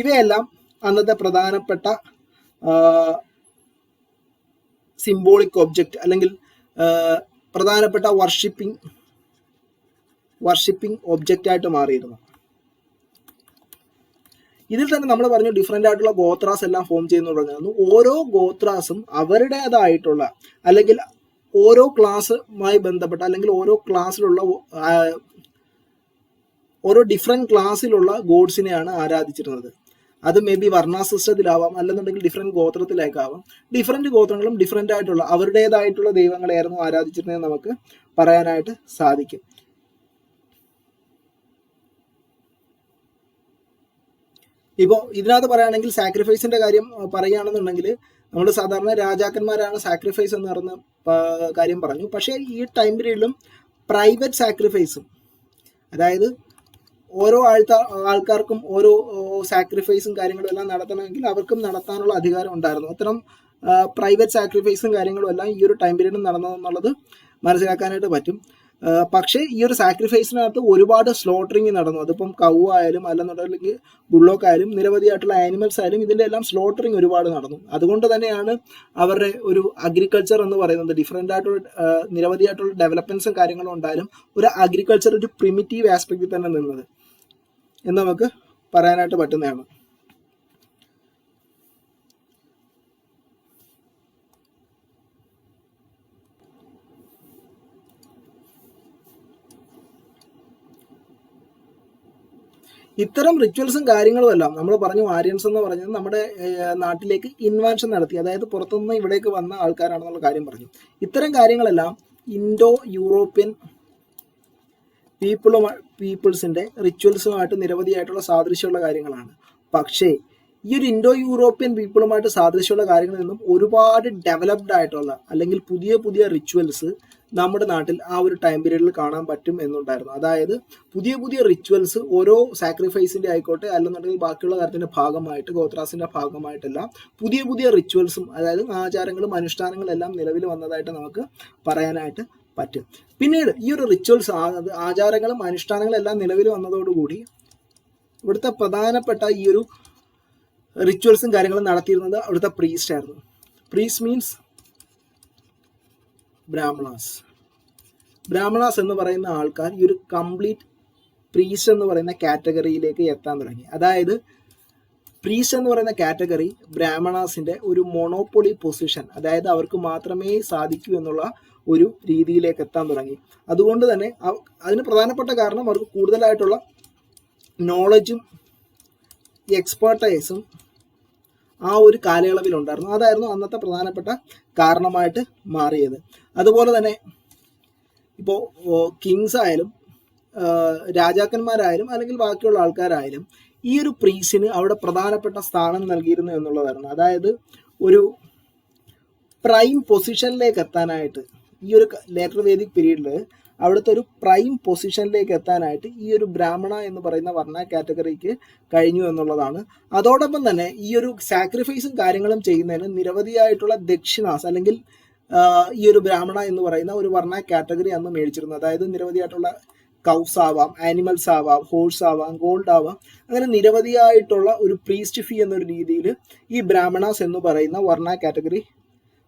ഇവയെല്ലാം അന്നത്തെ പ്രധാനപ്പെട്ട സിംബോളിക് ഒബ്ജക്റ്റ് അല്ലെങ്കിൽ പ്രധാനപ്പെട്ട വർഷിപ്പിംഗ് ഒബ്ജക്റ്റ് ആയിട്ട് മാറിയിരുന്നു. ഇതിൽ തന്നെ നമ്മൾ പറഞ്ഞു ഡിഫറെൻ്റ് ആയിട്ടുള്ള ഗോത്രാസ് എല്ലാം ഫോം ചെയ്യുന്നു പറഞ്ഞിരുന്നു. ഓരോ ഗോത്രാസും അവരുടേതായിട്ടുള്ള അല്ലെങ്കിൽ ഓരോ ക്ലാസ്സുമായി ബന്ധപ്പെട്ട അല്ലെങ്കിൽ ഓരോ ക്ലാസ്സിലുള്ള ഓരോ ഡിഫറെൻറ്റ് ക്ലാസ്സിലുള്ള ഗോഡ്സിനെയാണ് ആരാധിച്ചിരുന്നത്. അത് മേ ബി വർണ്ണ സിസ്റ്റത്തിലാവാം, അല്ലെന്നുണ്ടെങ്കിൽ ഡിഫറെന്റ് ഗോത്രത്തിലേക്കാവാം. ഡിഫറെന്റ് ഗോത്രങ്ങളും ഡിഫറെന്റ് ആയിട്ടുള്ള അവരുടേതായിട്ടുള്ള ദൈവങ്ങളെയായിരുന്നു ആരാധിച്ചിരുന്നത് നമുക്ക് പറയാനായിട്ട് സാധിക്കും. ഇപ്പോൾ ഇതിനകത്ത് പറയുകയാണെങ്കിൽ സാക്രിഫൈസിന്റെ കാര്യം പറയുകയാണെന്നുണ്ടെങ്കിൽ നമ്മൾ സാധാരണ രാജാക്കന്മാരാണ് സാക്രിഫൈസ് എന്ന് പറയുന്ന കാര്യം പറഞ്ഞു. പക്ഷേ ഈ ടൈം പീരീഡിലും പ്രൈവറ്റ് സാക്രിഫൈസും, അതായത് ഓരോ ആൾക്കാർക്കും ഓരോ സാക്രിഫൈസും കാര്യങ്ങളും എല്ലാം നടത്തണമെങ്കിൽ അവർക്കും നടത്താനുള്ള അധികാരം ഉണ്ടായിരുന്നു. അത്തരം പ്രൈവറ്റ് സാക്രിഫൈസും കാര്യങ്ങളും എല്ലാം ഈ ഒരു ടൈം പീരീഡിൽ നടന്നതെന്നുള്ളത് മനസ്സിലാക്കാനായിട്ട് പറ്റും. പക്ഷേ ഈ ഒരു സാക്രിഫൈസിനകത്ത് ഒരുപാട് സ്ലോട്ടറിങ് നടന്നു. അതിപ്പം കൗ ആയാലും അല്ലെന്നുണ്ടെങ്കിൽ ബുള്ളോക്ക് ആയാലും നിരവധിയായിട്ടുള്ള ആനിമൽസ് ആയാലും ഇതിൻ്റെ എല്ലാം സ്ലോട്ടറിങ് ഒരുപാട് നടന്നു. അതുകൊണ്ട് തന്നെയാണ് അവരുടെ ഒരു അഗ്രികൾച്ചർ എന്ന് പറയുന്നത് ഡിഫറെൻ്റ് ആയിട്ടുള്ള നിരവധിയായിട്ടുള്ള ഡെവലപ്മെൻറ്റ്സും കാര്യങ്ങളും ഉണ്ടായാലും ഒരു അഗ്രികൾച്ചർ ഒരു പ്രിമിറ്റീവ് ആസ്പെക്റ്റിൽ തന്നെ നിന്നത് എന്ന് നമുക്ക് പറയാനായിട്ട് പറ്റുന്നതാണ്. ഇത്തരം റിച്വൽസും കാര്യങ്ങളും എല്ലാം നമ്മൾ പറഞ്ഞു ആര്യൻസ് എന്ന് പറഞ്ഞത് നമ്മുടെ നാട്ടിലേക്ക് ഇൻവാൻഷൻ നടത്തി, അതായത് പുറത്തുനിന്ന് ഇവിടേക്ക് വന്ന ആൾക്കാരാണെന്നുള്ള കാര്യം പറഞ്ഞു. ഇത്തരം കാര്യങ്ങളെല്ലാം ഇൻഡോ യൂറോപ്യൻ പീപ്പിൾസിന്റെ റിച്വൽസുമായിട്ട് നിരവധിയായിട്ടുള്ള സാദൃശ്യമുള്ള കാര്യങ്ങളാണ്. പക്ഷേ ഈ ഒരു ഇൻഡോ യൂറോപ്യൻ പീപ്പിളുമായിട്ട് സാദൃശ്യമുള്ള കാര്യങ്ങളിൽ നിന്നും ഒരുപാട് ഡെവലപ്ഡ് ആയിട്ടുള്ള അല്ലെങ്കിൽ പുതിയ പുതിയ റിച്വൽസ് നമ്മുടെ നാട്ടിൽ ആ ഒരു ടൈം പീരീഡിൽ കാണാൻ പറ്റും എന്നുണ്ടായിരുന്നു. അതായത് പുതിയ പുതിയ റിച്വൽസ് ഓരോ സാക്രിഫൈസിന്റെ ആയിക്കോട്ടെ അല്ലെന്നുണ്ടെങ്കിൽ ബാക്കിയുള്ള കാര്യത്തിന്റെ ഭാഗമായിട്ട് ഗോത്രാസിന്റെ ഭാഗമായിട്ടെല്ലാം പുതിയ പുതിയ റിച്വൽസും അതായത് ആചാരങ്ങളും അനുഷ്ഠാനങ്ങളും എല്ലാം നിലവിൽ വന്നതായിട്ട് നമുക്ക് പറയാനായിട്ട് പറ്റും. പിന്നീട് ഈ ഒരു റിച്വൽസ് ആചാരങ്ങളും അനുഷ്ഠാനങ്ങളും എല്ലാം നിലവിൽ വന്നതോടുകൂടി ഇവിടുത്തെ പ്രധാനപ്പെട്ട ഈ ഒരു റിച്വൽസും കാര്യങ്ങളും നടത്തിയിരുന്നത് അവിടുത്തെ പ്രീസ്റ്റ് ആയിരുന്നു. പ്രീസ്റ്റ് മീൻസ് ബ്രാഹ്മണാസ് എന്ന് പറയുന്ന ആൾക്കാർ ഈ ഒരു കംപ്ലീറ്റ് പ്രീസ്റ്റ് എന്ന് പറയുന്ന കാറ്റഗറിയിലേക്ക് എത്താൻ തുടങ്ങി. അതായത് പ്രീസ്റ്റ് എന്ന് പറയുന്ന കാറ്റഗറി ബ്രാഹ്മണാസിന്റെ ഒരു മൊണോപ്പൊളി പൊസിഷൻ, അതായത് അവർക്ക് മാത്രമേ സാധിക്കൂ എന്നുള്ള ഒരു രീതിയിലേക്ക് എത്താൻ തുടങ്ങി. അതുകൊണ്ട് തന്നെ അതിന് പ്രധാനപ്പെട്ട കാരണം അവർക്ക് കൂടുതലായിട്ടുള്ള നോളജും എക്സ്പെർട്ടൈസും ആ ഒരു കാലയളവിൽ ഉണ്ടായിരുന്നു. അതായിരുന്നു അന്നത്തെ പ്രധാനപ്പെട്ട കാരണമായിട്ട് മാറിയത്. അതുപോലെ തന്നെ ഇപ്പോൾ കിങ്സ് ആയാലും രാജാക്കന്മാരായാലും അല്ലെങ്കിൽ ബാക്കിയുള്ള ആൾക്കാരായാലും ഈ ഒരു പ്രീസ്റ്റിന് അവിടെ പ്രധാനപ്പെട്ട സ്ഥാനം നൽകിയിരുന്നു എന്നുള്ളതായിരുന്നു. അതായത് ഒരു പ്രൈം പൊസിഷനിലേക്ക് എത്താനായിട്ട് ഈ ഒരു ലേറ്റർ വേദിക് പീരീഡിൽ അവിടുത്തെ ഒരു പ്രൈം പൊസിഷനിലേക്ക് എത്താനായിട്ട് ഈ ഒരു ബ്രാഹ്മണ എന്ന് പറയുന്ന വർണ്ണ കാറ്റഗറിക്ക് കഴിഞ്ഞു എന്നുള്ളതാണ്. അതോടൊപ്പം തന്നെ ഈ ഒരു സാക്രിഫൈസും കാര്യങ്ങളും ചെയ്യുന്നതിന് നിരവധിയായിട്ടുള്ള ദക്ഷിണാസ് അല്ലെങ്കിൽ ഈ ഒരു ബ്രാഹ്മണ എന്ന് പറയുന്ന ഒരു വർണ്ണ കാറ്റഗറി അന്ന് മേടിച്ചിരുന്നു. അതായത് നിരവധിയായിട്ടുള്ള കൗസ് ആവാം, ആനിമൽസ് ആവാം, ഹോഴ്സ് ആവാം, ഗോൾഡ് ആവാം, അങ്ങനെ നിരവധിയായിട്ടുള്ള ഒരു പ്രീസ്റ്റ് ഫീ എന്നൊരു രീതിയിൽ ഈ ബ്രാഹ്മണാസ് എന്ന് പറയുന്ന വർണ്ണ കാറ്റഗറി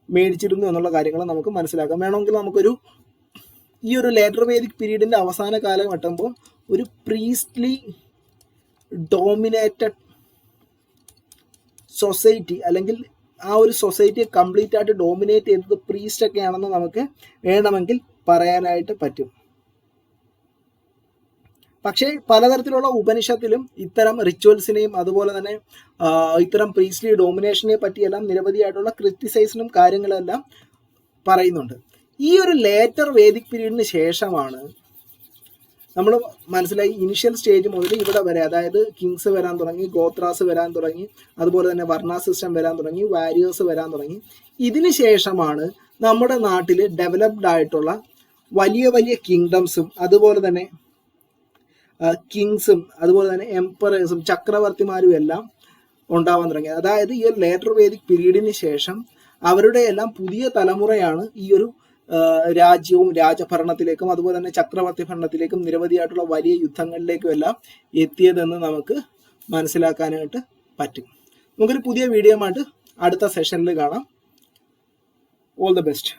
മേടിച്ചിരുന്നു എന്നുള്ള കാര്യങ്ങൾ നമുക്ക് മനസ്സിലാക്കാം. വേണമെങ്കിൽ നമുക്കൊരു ഈ ഒരു ലേറ്റർ വേദിക് പീരീഡിന്റെ അവസാന കാലം എത്തുമ്പോൾ ഒരു പ്രീസ്റ്റ്ലി ഡോമിനേറ്റഡ് സൊസൈറ്റി അല്ലെങ്കിൽ ആ ഒരു സൊസൈറ്റിയെ കംപ്ലീറ്റ് ആയിട്ട് ഡോമിനേറ്റ് ചെയ്തത് പ്രീസ്റ്റ് ഒക്കെ ആണെന്ന് നമുക്ക് വേണമെങ്കിൽ പറയാനായിട്ട് പറ്റും. പക്ഷേ പലതരത്തിലുള്ള ഉപനിഷത്തിലും ഇത്തരം റിച്വൽസിനെയും അതുപോലെ തന്നെ ഇത്തരം പ്രീസ്ലി ഡോമിനേഷനെ പറ്റിയെല്ലാം നിരവധിയായിട്ടുള്ള ക്രിറ്റിസൈസിനും കാര്യങ്ങളെല്ലാം പറയുന്നുണ്ട്. ഈ ഒരു ലേറ്റർ വേദിക് പീരീഡിന് ശേഷമാണ് നമ്മൾ മനസ്സിലായി ഇനിഷ്യൽ സ്റ്റേജ് മുതൽ ഇവിടെ വരെ, അതായത് കിങ്സ് വരാൻ തുടങ്ങി, ഗോത്രാസ് വരാൻ തുടങ്ങി, അതുപോലെ തന്നെ വർണ്ണ സിസ്റ്റം വരാൻ തുടങ്ങി, വാരിയേഴ്സ് വരാൻ തുടങ്ങി. ഇതിന് ശേഷമാണ് നമ്മുടെ നാട്ടിൽ ഡെവലപ്ഡ് ആയിട്ടുള്ള വലിയ വലിയ കിങ്ഡംസും അതുപോലെ തന്നെ കിങ്സും അതുപോലെ തന്നെ എംപറേഴ്സും ചക്രവർത്തിമാരും എല്ലാം ഉണ്ടാവാൻ തുടങ്ങിയത്. അതായത് ഈ ഒരു ലേറ്റർ വേദിക് പീരീഡിന് ശേഷം അവരുടെ എല്ലാം പുതിയ തലമുറയാണ് ഈ ഒരു രാജ്യവും രാജഭരണത്തിലേക്കും അതുപോലെ തന്നെ ചക്രവർത്തി ഭരണത്തിലേക്കും നിരവധിയായിട്ടുള്ള വലിയ യുദ്ധങ്ങളിലേക്കും എല്ലാം എത്തിയതെന്ന് നമുക്ക് മനസ്സിലാക്കാനായിട്ട് പറ്റും. നമുക്കൊരു പുതിയ വീഡിയോ ആയിട്ട് അടുത്ത സെഷനിൽ കാണാം. All the best.